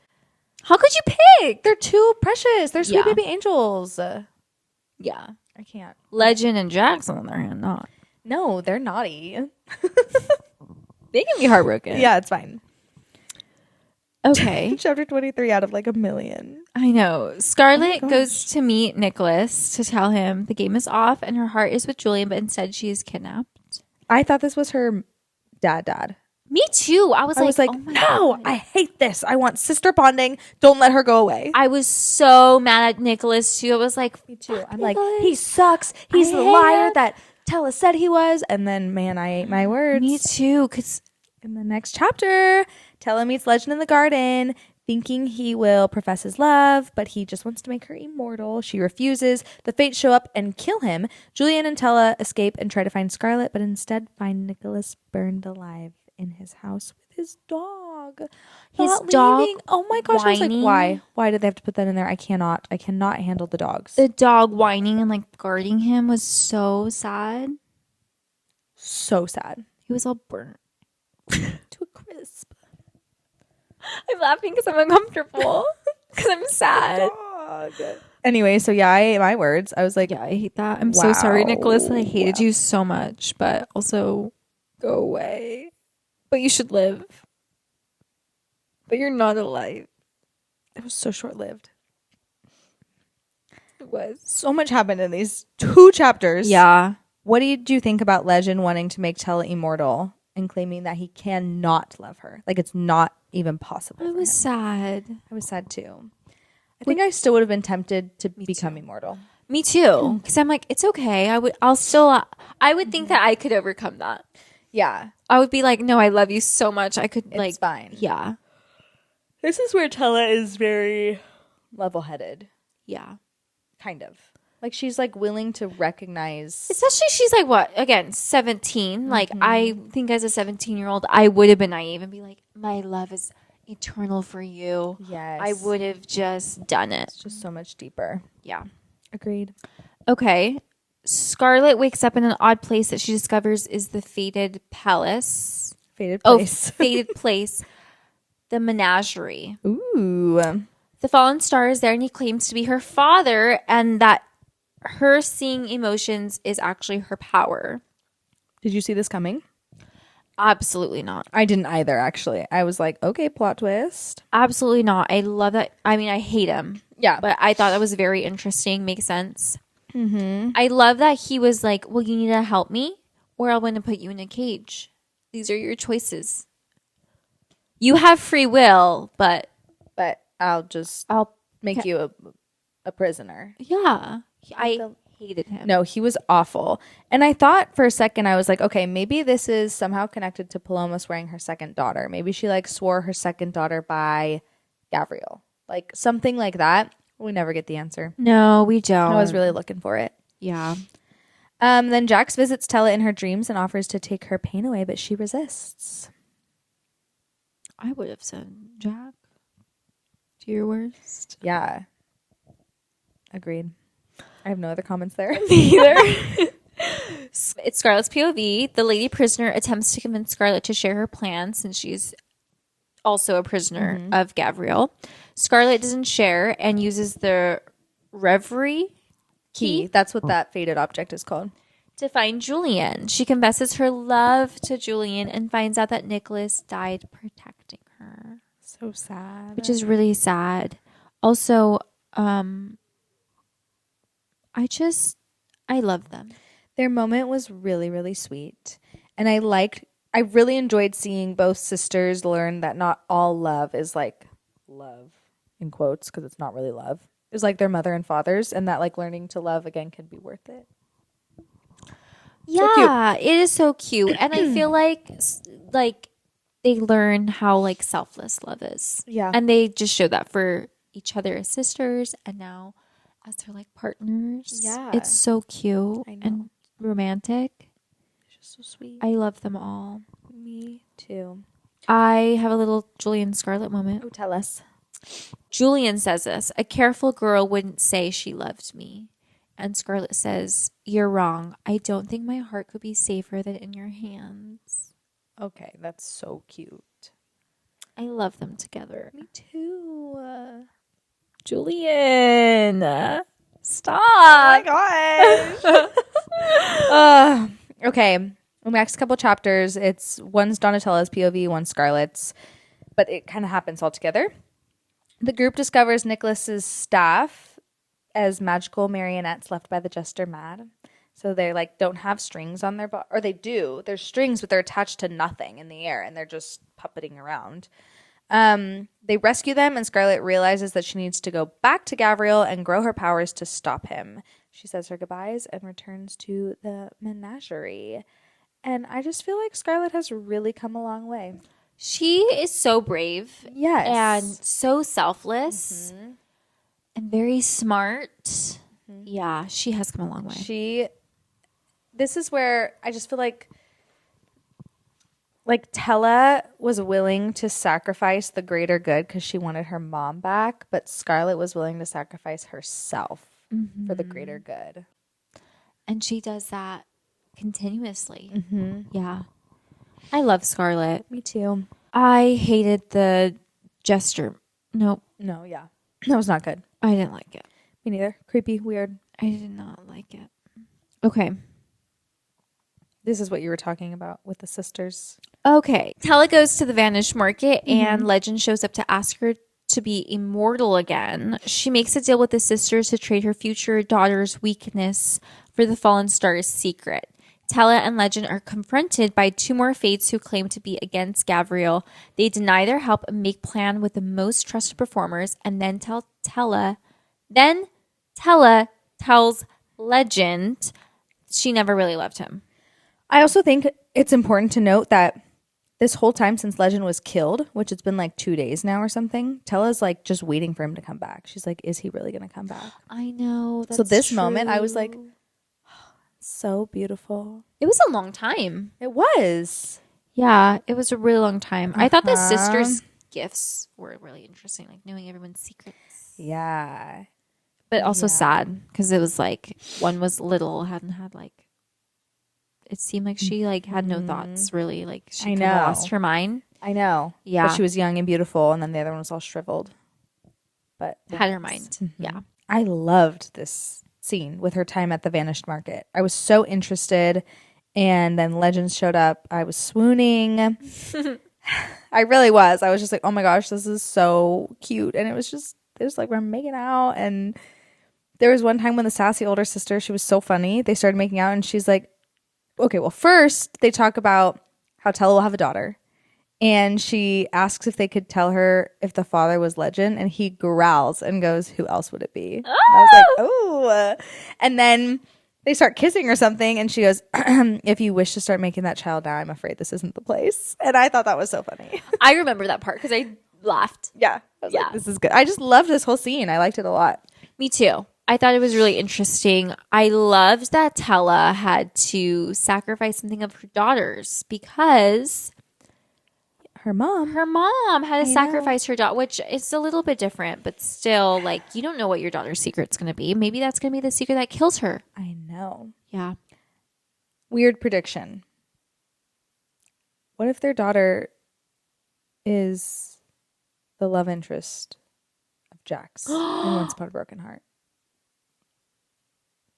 How could you pick? They're too precious. They're sweet baby angels. Yeah. I can't. Legend and Jax, on the other hand, not. No, they're naughty. They can be heartbroken. Yeah, it's fine. Okay. Chapter 23 out of like 1,000,000. I know. Scarlett goes to meet Nicholas to tell him the game is off and her heart is with Julian, but instead she is kidnapped. I thought this was her dad. Me too. I was like, oh my no, God. I hate this. I want sister bonding. Don't let her go away. I was so mad at Nicholas too. I was like, Me too. I'm like, he sucks. He's the liar that Tella said he was. And then, man, I ate my words. Me too. Because in the next chapter, Tella meets Legend in the garden, thinking he will profess his love, but he just wants to make her immortal. She refuses. The Fates show up and kill him. Julian and Tella escape and try to find Scarlet, but instead find Nicholas burned alive in his house with his dog. His Not dog leaving. Oh my gosh, I was whining. like, why? Why did they have to put that in there? I cannot handle the dogs. the dog whining and like guarding him was so sad. So sad. He was all burnt. To a crisp. I'm laughing because I'm uncomfortable. Because I'm sad. Dog. Anyway, so yeah, I ate my words. I was like, Yeah, I hate that. I'm so sorry, Wow. Nicholas. I hated you so much, but also go away. But you should live. But you're not alive. it was so short-lived. It was. So much happened in these 2 chapters. Yeah. What did you think about Legend wanting to make Tella immortal and claiming that he cannot love her? Like it's not even possible. I for was him. sad. I was sad too. I think I still would have been tempted to become immortal. Me too. Because I'm like, it's okay. I would think that I could overcome that. Yeah, I would be like, no, I love you so much. I could it's fine. Yeah. This is where Tella is very level-headed, Yeah. kind of. Like she's like willing to recognize. Especially she's like what? Again, 17. Like I think as a 17-year-old, I would have been naive and be like, my love is eternal for you. Yes, I would have just done it. It's just so much deeper. Yeah. Agreed. Okay. Scarlet wakes up in an odd place that she discovers is the fated palace. Fated place. Fated place. The menagerie. Ooh. The fallen star is there and he claims to be her father and that her seeing emotions is actually her power. Did you see this coming? Absolutely not. I didn't either, actually. I was like, okay, plot twist. Absolutely not. I love that. I mean, I hate him. Yeah. But I thought that was very interesting. Makes sense. Mm-hmm. I love that he was like, well, you need to help me or I'm going to put you in a cage. These are your choices. You have free will, but I'll make you a prisoner. yeah. I hated him. No, he was awful. And I thought for a second, I was like, okay, maybe this is somehow connected to Paloma swearing her second daughter. Maybe she like swore her second daughter by Gabriel. Like something like that. We never get the answer. No, we don't. I was really looking for it. Yeah. Then Jax visits Tella in her dreams and offers to take her pain away, but she resists. I would have said, Jack, do your worst. Yeah. Agreed. I have no other comments there. Neither. It's Scarlett's POV. The lady prisoner attempts to convince Scarlett to share her plan since she's also a prisoner of Gabriel. Scarlet doesn't share and uses the Reverie Key. That's what that faded object is called. to find Julian. She confesses her love to Julian and finds out that Nicholas died protecting her. So sad. Which is really sad. Also, I love them. Their moment was really, really sweet. And I really enjoyed seeing both sisters learn that not all love is like love in quotes, because it's not really love. It was like their mother and fathers, and that like learning to love again can be worth it. Yeah, it is so cute. And I feel like they learn how like selfless love is. Yeah. And they just show that for each other as sisters and now as their like partners. Yeah. It's so cute I know. and romantic. It's just so sweet. I love them all. Me too. I have a little Julian Scarlet moment. Oh, tell us. Julian says this, a careful girl wouldn't say she loved me. And Scarlet says, you're wrong. I don't think my heart could be safer than in your hands. Okay, that's so cute. I love them together. Me too. Julian, stop. Oh my gosh. Okay. The next couple chapters, one's Donatella's POV, one's Scarlet's, but it kind of happens all together. The group discovers Nicholas's staff as magical marionettes left by the Jester Mad. So they like don't have strings on their or they do. There's strings, but they're attached to nothing in the air, and they're just puppeting around. They rescue them, and Scarlet realizes that she needs to go back to Gabriel and grow her powers to stop him. She says her goodbyes and returns to the menagerie. And I just feel like Scarlet has really come a long way. She is so brave. Yes. And so selfless. Mm-hmm. And very smart. Mm-hmm. Yeah, she has come a long way. This is where I just feel like Tella was willing to sacrifice the greater good because she wanted her mom back, but Scarlet was willing to sacrifice herself for the greater good. And she does that continuously. Mm-hmm. Yeah. I love Scarlet. Me too. I hated the Jester. Nope. No, yeah. That was not good. I didn't like it. Me neither. Creepy, weird. I did not like it. Okay. This is what you were talking about with the sisters. Okay. Tella goes to the vanished market and Legend shows up to ask her to be immortal again. She makes a deal with the sisters to trade her future daughter's weakness for the fallen star's secret. Tella and Legend are confronted by two more fates who claim to be against Gabriel. They deny their help and make plan with the most trusted performers, and then Tella tells Legend she never really loved him. I also think it's important to note that this whole time since Legend was killed, which it's been like 2 days now or something, Tella's like just waiting for him to come back. She's like, is he really going to come back? I know. That's so this true. moment, I was like, so beautiful. It was a long time. It was. Yeah, it was a really long time. I thought the sisters' gifts were really interesting, like knowing everyone's secrets. Yeah. But also sad because it was like one was little, hadn't had like, it seemed like she like had no thoughts really. Like she kind of lost her mind. I know. Yeah. But she was young and beautiful, and then the other one was all shriveled. But had her mind. Mm-hmm. Yeah. I loved this scene with her time at the vanished market. I was so interested, and then Legends showed up. I was swooning. I really was. I was just like, oh my gosh, this is so cute. And it was like we're making out. And there was one time when the sassy older sister, she was so funny. They started making out, and she's like, okay, well, first they talk about how Tella will have a daughter. And she asks if they could tell her if the father was Legend. And he growls and goes, who else would it be? And I was like, oh. And then they start kissing or something. And she goes, if you wish to start making that child now, I'm afraid this isn't the place. And I thought that was so funny. I remember that part because I laughed. Yeah. I was like, this is good. I just loved this whole scene. I liked it a lot. Me too. I thought it was really interesting. I loved that Tella had to sacrifice something of her daughters because her mom had to sacrifice her daughter, which is a little bit different, but still, like, you don't know what your daughter's secret's going to be. Maybe that's going to be the secret that kills her. I know. Yeah. Weird prediction. What if their daughter is the love interest Jax in Once Upon a Broken Heart.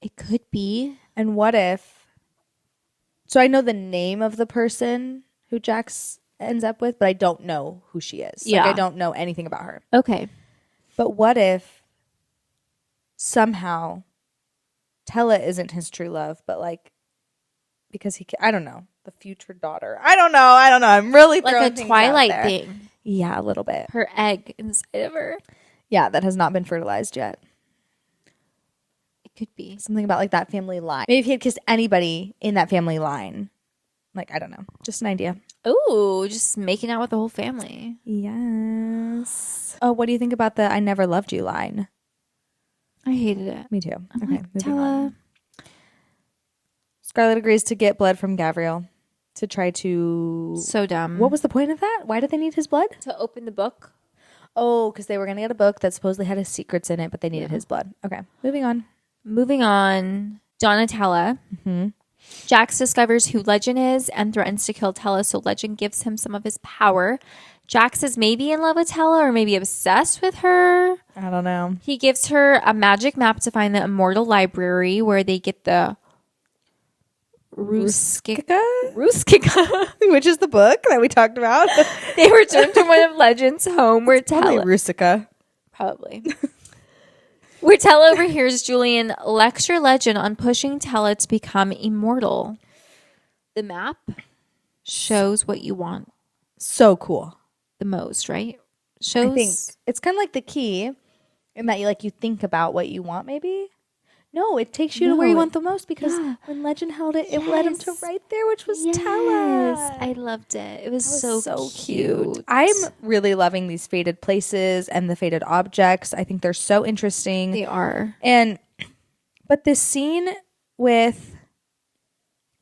It could be. And what if... So I know the name of the person who Jax ends up with, but I don't know who she is. Yeah. Like, I don't know anything about her. Okay. But what if somehow Tella isn't his true love, but like, because I don't know, the future daughter. I don't know. I'm really throwing Like a things Twilight out there. thing. Yeah, a little bit. Her egg inside of her. Yeah, that has not been fertilized yet. It could be. Something about like that family line. Maybe if he had kissed anybody in that family line. Like, I don't know. Just an idea. Ooh, just making out with the whole family. Yes. Oh, what do you think about the I never loved you line? I hated it. Me too. I'm Okay, like, moving Tella. on. Scarlett agrees to get blood from Gabriel to try to... So dumb. What was the point of that? Why did they need his blood? to open the book? Oh, because they were going to get a book that supposedly had his secrets in it, but they needed his blood. Okay, moving on. Moving on. Donatella. Mm-hmm. Jax discovers who Legend is and threatens to kill Tella, so Legend gives him some of his power. Jax is maybe in love with Tella or maybe obsessed with her. I don't know. He gives her a magic map to find the Immortal Library where they get the Ruskika, Which is the book that we talked about. They return to one of Legend's home where Probably Tella... Rusica. Probably. Where Tella overhears Julian lecture Legend on pushing Tella to become immortal. The map shows what you want So cool. the most, right? Shows. I think it's kind of like the key in that you think about what you want, maybe. No, it takes you to where you want the most because when Legend held it, it led him to right there, which was Tella. I loved it. It was So cute. I'm really loving these faded places and the faded objects. I think they're so interesting. They are. But this scene with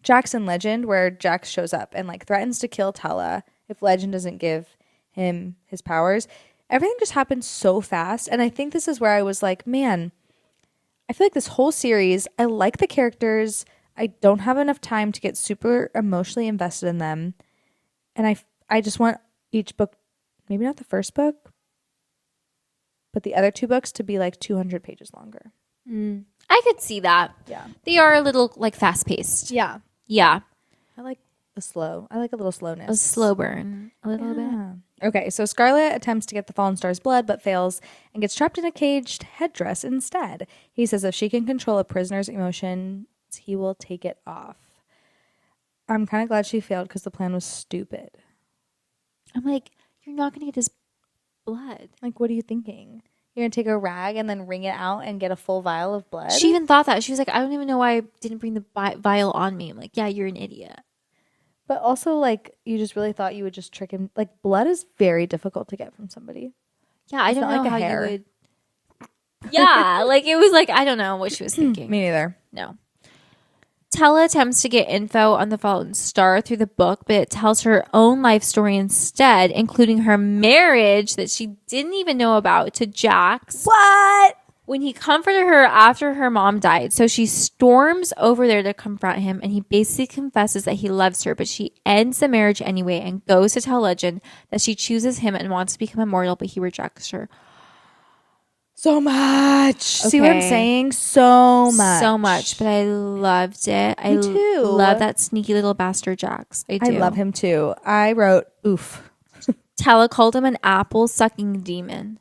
Jax and Legend where Jax shows up and like threatens to kill Tella if Legend doesn't give him his powers, everything just happened so fast. And I think this is where I was like, man, I feel like this whole series, I like the characters. I don't have enough time to get super emotionally invested in them. And I just want each book, maybe not the first book, but the other two books to be like 200 pages longer. I could see that. Yeah. They are a little like fast paced. Yeah. Yeah. I like a little slowness. A slow burn. A little bit. Okay, so Scarlet attempts to get the Fallen Star's blood, but fails and gets trapped in a caged headdress instead. He says if she can control a prisoner's emotions, he will take it off. I'm kind of glad she failed because the plan was stupid. I'm like, you're not going to get his blood. Like, what are you thinking? You're going to take a rag and then wring it out and get a full vial of blood? She even thought that. She was like, I don't even know why I didn't bring the vial on me. I'm like, yeah, you're an idiot. But also, like, you just really thought you would just trick him. Like, blood is very difficult to get from somebody. Yeah, I It's don't not know like a how hair. you would. Yeah, like it was like, I don't know what she was thinking. Me neither. No. Tella attempts to get info on the Fallen Star through the book, but it tells her own life story instead, including her marriage that she didn't even know about to Jax. What? When he comforted her after her mom died. So she storms over there to confront him, and he basically confesses that he loves her, but she ends the marriage anyway and goes to tell Legend that she chooses him and wants to become immortal, but he rejects her. So much. See what I'm Okay. saying? So much. So much, but I loved it. Me too. love that sneaky little bastard Jax. I do. I love him too. I wrote, oof. Tella called him an apple-sucking demon.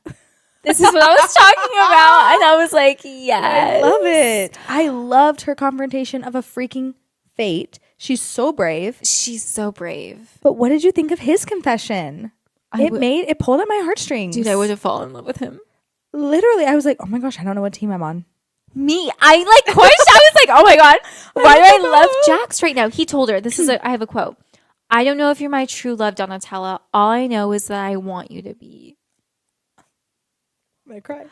This is what I was talking about. And I was like, yes. I love it. I loved her confrontation of a freaking fate. She's so brave. She's so brave. But what did you think of his confession? It pulled at my heartstrings. Dude, I would have fallen in love with him. Literally, I was like, oh my gosh, I don't know what team I'm on. Me, I like questioned. I was like, oh my God, why do I love Jax right now? He told her, I have a quote. I don't know if you're my true love, Donatella. All I know is that I want you to be. I'm gonna cry.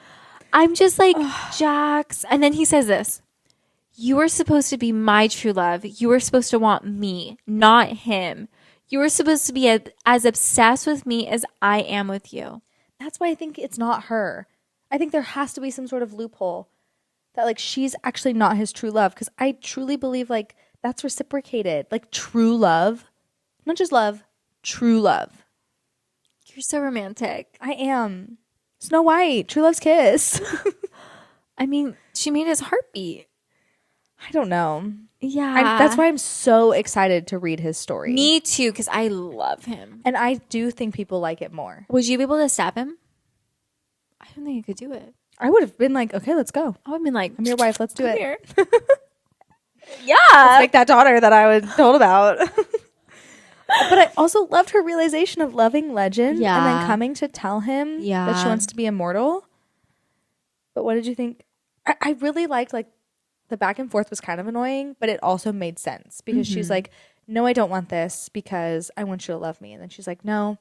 I'm just like, Jax. And then he says this. You were supposed to be my true love. You were supposed to want me, not him. You were supposed to be as obsessed with me as I am with you. That's why I think it's not her. I think there has to be some sort of loophole that like she's actually not his true love, because I truly believe like that's reciprocated. Like true love, not just love, true love. You're so romantic. I am Snow White, True Love's Kiss. I mean, she made his heartbeat. I don't know. Yeah. That's why I'm so excited to read his story. Me too, because I love him. And I do think people like it more. Would you be able to stab him? I don't think I could do it. I would have been like, okay, let's go. I would have been like, I'm your wife. Let's do it. here. Yeah. Let's make that daughter that I was told about. But I also loved her realization of loving Legend and then coming to tell him that she wants to be immortal. But what did you think? I really liked, like, the back and forth was kind of annoying, but it also made sense because she's like, no, I don't want this because I want you to love me. And then she's like, no,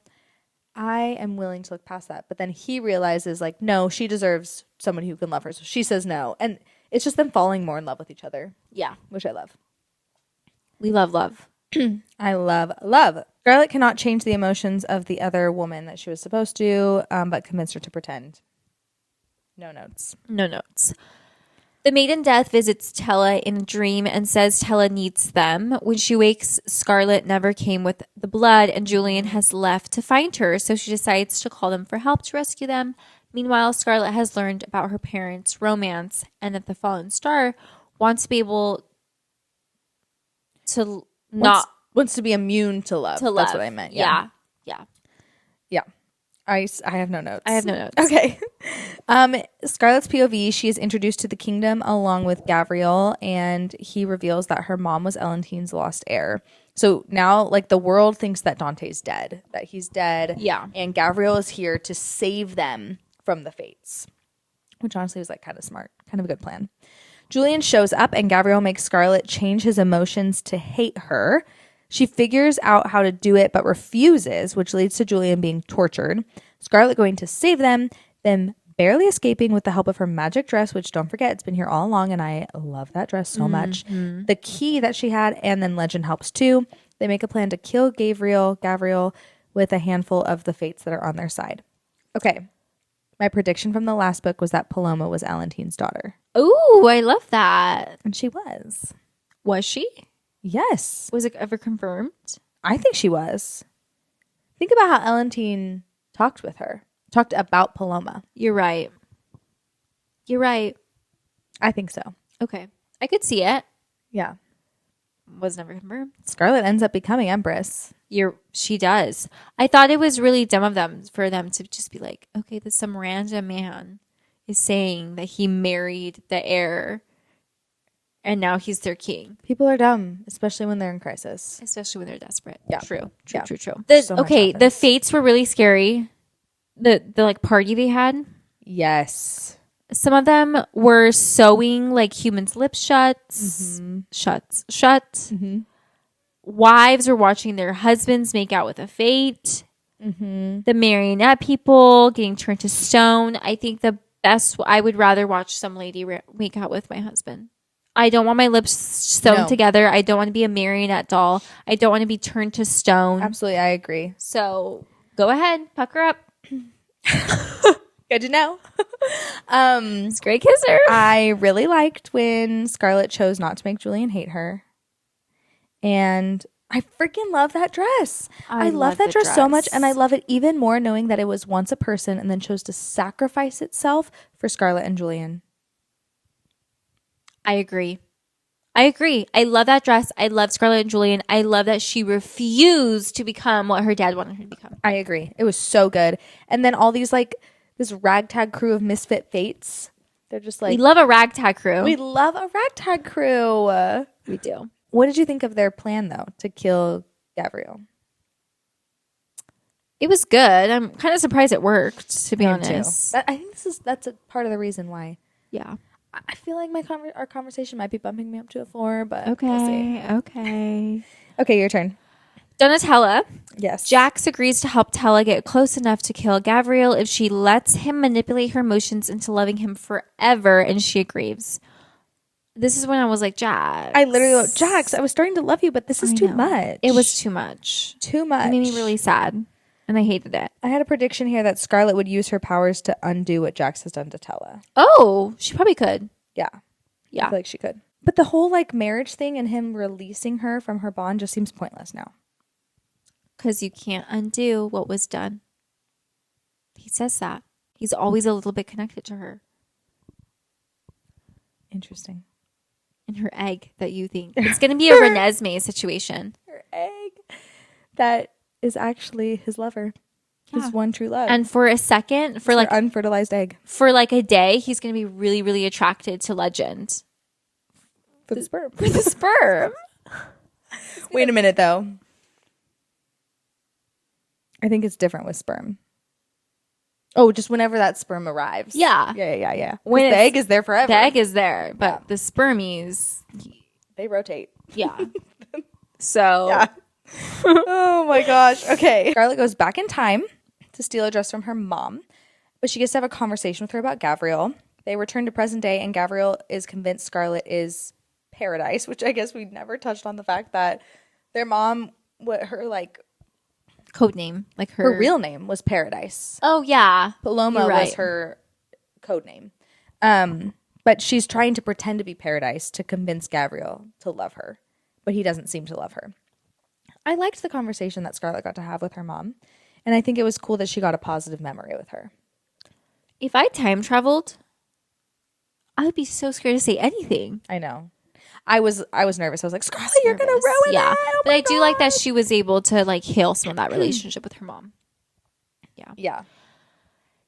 I am willing to look past that. But then he realizes, like, no, she deserves someone who can love her. So she says no. And it's just them falling more in love with each other. Yeah. Which I love. We love love. I love love. Scarlett cannot change the emotions of the other woman that she was supposed to, but convinced her to pretend. No notes. No notes. The maiden death visits Tella in a dream and says Tella needs them. When she wakes, Scarlett never came with the blood and Julian has left to find her, so she decides to call them for help to rescue them. Meanwhile, Scarlett has learned about her parents' romance and that the fallen star wants to be able to wants to be immune to love. That's what I meant. Yeah. I have no notes. I have no notes. Okay. Scarlett's POV, she is introduced to the kingdom along with Gavriel, and he reveals that her mom was Elentine's lost heir. So now, like, the world thinks that Dante's dead, that he's dead. Yeah. And Gavriel is here to save them from the fates, which honestly was, like, kind of smart, kind of a good plan. Julian shows up, and Gavriel makes Scarlett change his emotions to hate her. She figures out how to do it, but refuses, which leads to Julian being tortured. Scarlett going to save them, then barely escaping with the help of her magic dress, which, don't forget, it's been here all along, and I love that dress so much. The key that she had, and then Legend helps too. They make a plan to kill Gavriel with a handful of the fates that are on their side. Okay. My prediction from the last book was that Paloma was Elentine's daughter. Ooh, I love that. And she was. Was she? Yes. Was it ever confirmed? I think she was. Think about how Elentine talked about Paloma. You're right. I think so. Okay. I could see it. Yeah. Was never confirmed. Scarlett ends up becoming Empress. She does. I thought it was really dumb of them for them to just be like, okay, this some random man is saying that he married the heir and now he's their king. People are dumb, especially when they're in crisis. Especially when they're desperate. Yeah. True. So the fates were really scary. The like party they had. Yes. Some of them were sewing like humans' lips shut. Wives were watching their husbands make out with a fate. The marionette people getting turned to stone. I think I would rather watch some lady make out with my husband. I don't want my lips sewn together. I don't want to be a marionette doll. I don't want to be turned to stone. Absolutely, I agree. So go ahead, pucker up. Good to know. It's a great kisser. I really liked when Scarlett chose not to make Julian hate her. And I freaking love that dress. I love that dress so much. And I love it even more knowing that it was once a person and then chose to sacrifice itself for Scarlett and Julian. I agree. I love that dress. I love Scarlett and Julian. I love that she refused to become what her dad wanted her to become. I agree. It was so good. And then all these, like, this ragtag crew of misfit fates. They're just like... We love a ragtag crew. We love a ragtag crew. We do. What did you think of their plan, though, to kill Gavriel? It was good. I'm kind of surprised it worked, to be honest. But I think that's a part of the reason why. Yeah. I feel like our conversation might be bumping me up to a 4, but okay. We'll see. Okay, your turn. Donatella. Yes. Jax agrees to help Tella get close enough to kill Gavriel if she lets him manipulate her emotions into loving him forever, and she agrees. This is when I was like, Jax. I literally wrote, Jax, I was starting to love you, but this is too much. It was too much. Too much. It made me really sad, and I hated it. I had a prediction here that Scarlett would use her powers to undo what Jax has done to Tella. Oh, she probably could. Yeah. Yeah. I feel like she could. But the whole, like, marriage thing and him releasing her from her bond just seems pointless now. Because you can't undo what was done. He says that. He's always a little bit connected to her. Interesting. And her egg that you think. It's going to be a Renesmee situation. Her egg. That is actually his lover. His one true love. And for a second, for like unfertilized egg. For like a day, he's going to be really, really attracted to Legend. For the sperm. For the sperm. Wait a minute, though. I think it's different with sperm. Oh, just whenever that sperm arrives. Yeah. Yeah. When the egg is there forever. The egg is there, but the spermies, they rotate. Yeah. So. Yeah. Oh my gosh. Okay. Scarlett goes back in time to steal a dress from her mom, but she gets to have a conversation with her about Gavriel. They return to present day, and Gavriel is convinced Scarlett is Paradise, which I guess we never touched on the fact that their mom, her code name, like her real name was Paradise. Oh yeah, Paloma was her code name. But she's trying to pretend to be Paradise to convince Gavriel to love her, but he doesn't seem to love her. I liked the conversation that Scarlett got to have with her mom, and I think it was cool that she got a positive memory with her. If I time traveled, I would be so scared to say anything. I know. I was nervous. I was like, Scarlett, you're gonna ruin it. Oh but I do like that she was able to like heal some of that relationship with her mom. Yeah.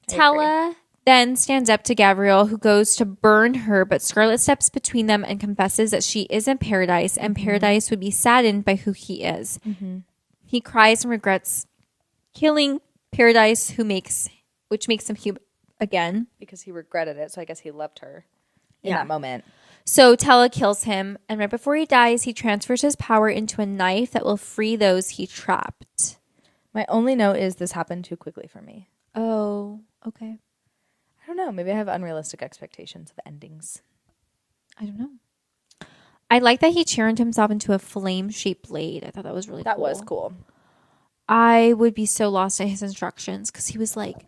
Tella then stands up to Gavriel, who goes to burn her, but Scarlett steps between them and confesses that she is in Paradise, and Paradise would be saddened by who he is. He cries and regrets killing Paradise, which makes him human again. Because he regretted it, so I guess he loved her in that moment. So Tella kills him, and right before he dies, he transfers his power into a knife that will free those he trapped. My only note is this happened too quickly for me. Oh, okay. I don't know. Maybe I have unrealistic expectations of endings. I don't know. I like that he turned himself into a flame-shaped blade. I thought that was really cool. That was cool. I would be so lost at his instructions because he was like,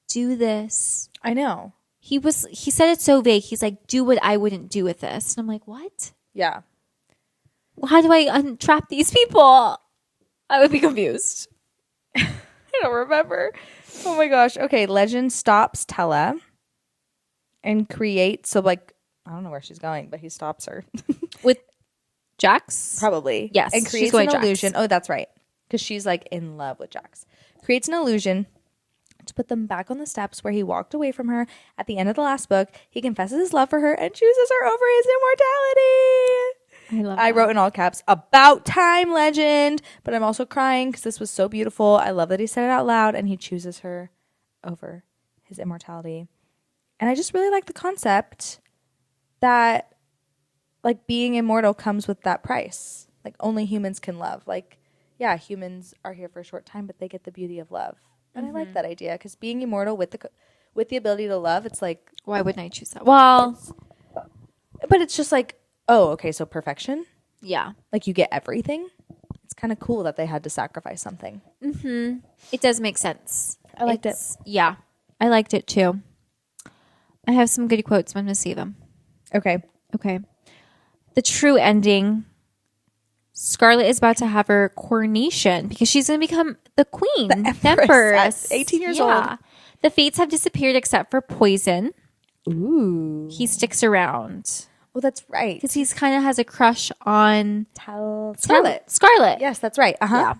do this. I know. He said it so vague. He's like, do what I wouldn't do with this. And I'm like, what? Yeah. Well, how do I untrap these people? I would be confused. I don't remember. Oh my gosh. Okay, Legend stops Tella and creates, so like, I don't know where she's going, but he stops her. With Jax? Probably. Yes. And creates an illusion. Oh, that's right. Because she's like in love with Jax. Creates an illusion to put them back on the steps where he walked away from her at the end of the last book. He confesses his love for her and chooses her over his immortality. I wrote in all caps, about time, Legend. But I'm also crying because this was so beautiful. I love that he said it out loud and he chooses her over his immortality. And I just really like the concept that like being immortal comes with that price. Like only humans can love. Like, yeah, humans are here for a short time, but they get the beauty of love. And I like that idea because being immortal with the ability to love, it's like, why wouldn't I choose that? Well, but it's just like, oh, okay, so perfection? Yeah. Like you get everything? It's kind of cool that they had to sacrifice something. It does make sense. I liked it. Yeah, I liked it too. I have some good quotes. I'm going to see them. Okay. The true ending. Scarlett is about to have her coronation because she's going to become the queen, the empress. At 18 years old. The fates have disappeared except for Poison. Ooh. He sticks around. Oh, that's right. Because he's kind of has a crush on Scarlett. Scarlett. Yes, that's right. Yeah.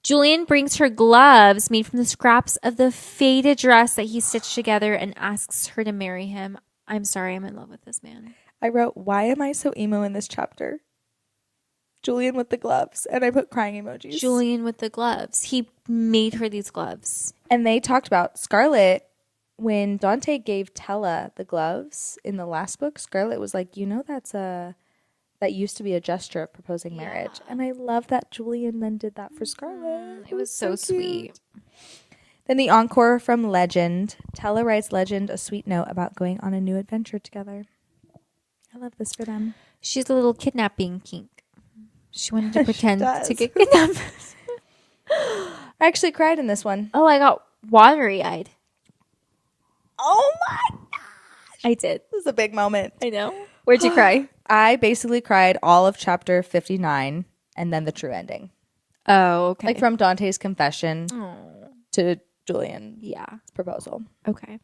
Julian brings her gloves made from the scraps of the faded dress that he stitched together and asks her to marry him. I'm sorry, I'm in love with this man. I wrote, why am I so emo in this chapter? Julian with the gloves. And I put crying emojis. Julian with the gloves. He made her these gloves. And they talked about Scarlett. When Dante gave Tella the gloves in the last book, Scarlett was like, that used to be a gesture of proposing marriage. And I love that Julian then did that for Scarlett. It was so sweet. Then the encore from Legend. Tella writes Legend a sweet note about going on a new adventure together. I love this for them. She's a little kidnapping kink. She wanted to pretend to get kidnapped. I actually cried in this one. Oh, I got watery-eyed. Oh my gosh. I did. This is a big moment. I know. Where'd you cry? I basically cried all of chapter 59 and then the true ending. Oh, okay. Like from Dante's confession to Julian's Yeah. proposal. Okay.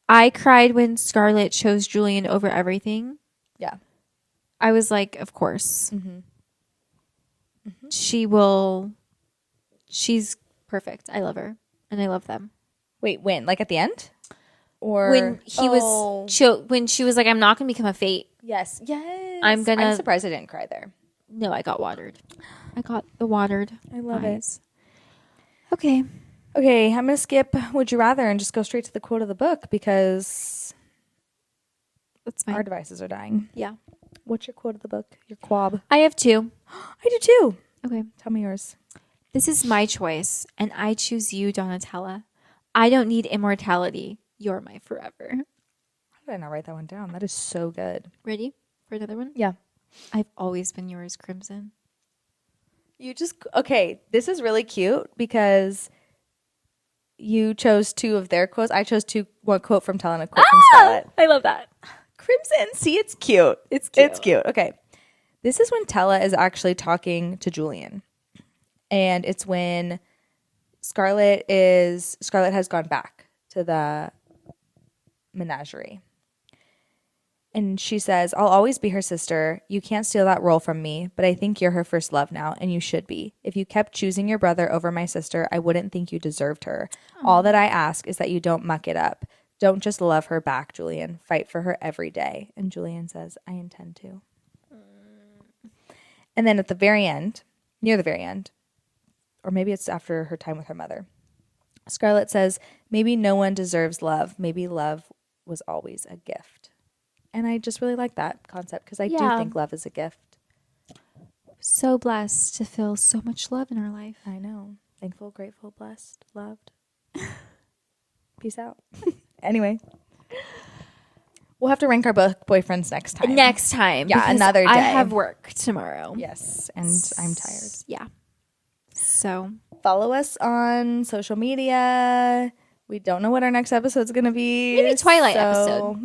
I cried when Scarlett chose Julian over everything. Yeah. I was like, of course. Mm-hmm. She's perfect. I love her. And I love them. Wait, when? Like at the end? Or When when she was like, I'm not going to become a fate. Yes. Yes. I'm surprised I didn't cry there. No, I got watered. I got the watered. I love eyes. Okay. Okay, I'm going to skip Would You Rather and just go straight to the quote of the book because That's fine. our devices are dying. Yeah. What's your quote of the book? Your quab? I have 2. I do too. Okay. Tell me yours. This is my choice, and I choose you, Donatella. I don't need immortality. You're my forever. How did I not write that one down? That is so good. Ready for another one? Yeah. I've always been yours, Crimson. Okay, this is really cute because you chose 2 of their quotes. I chose one quote from Tella and a quote from Scarlett. I love that. Crimson. See, it's cute. It's cute. It's cute. Okay. This is when Tella is actually talking to Julian. And it's when Scarlett has gone back to the menagerie. And she says, I'll always be her sister. You can't steal that role from me, but I think you're her first love now, and you should be. If you kept choosing your brother over my sister, I wouldn't think you deserved her. All that I ask is that you don't muck it up. Don't just love her back, Julian. Fight for her every day. And Julian says, I intend to. And then at the very end, near the very end, or maybe it's after her time with her mother, Scarlett says, maybe no one deserves love. Maybe love was always a gift. And I just really like that concept because I do think love is a gift. So blessed to feel so much love in our life. I know. Thankful, grateful, blessed, loved. Peace out. Anyway. We'll have to rank our boyfriends next time. Next time. Yeah, another day. I have work tomorrow. Yes, and I'm tired. Yeah. So follow us on social media. We don't know what our next episode's going to be. Maybe Twilight episode.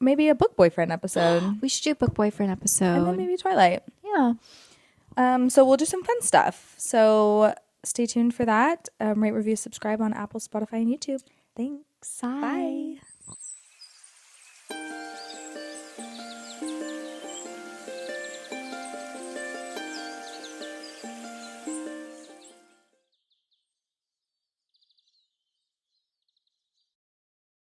Maybe a book boyfriend episode. We should do a book boyfriend episode. And then maybe Twilight. Yeah. So we'll do some fun stuff. So stay tuned for that. Rate, review, subscribe on Apple, Spotify, and YouTube. Thanks. Bye. Bye.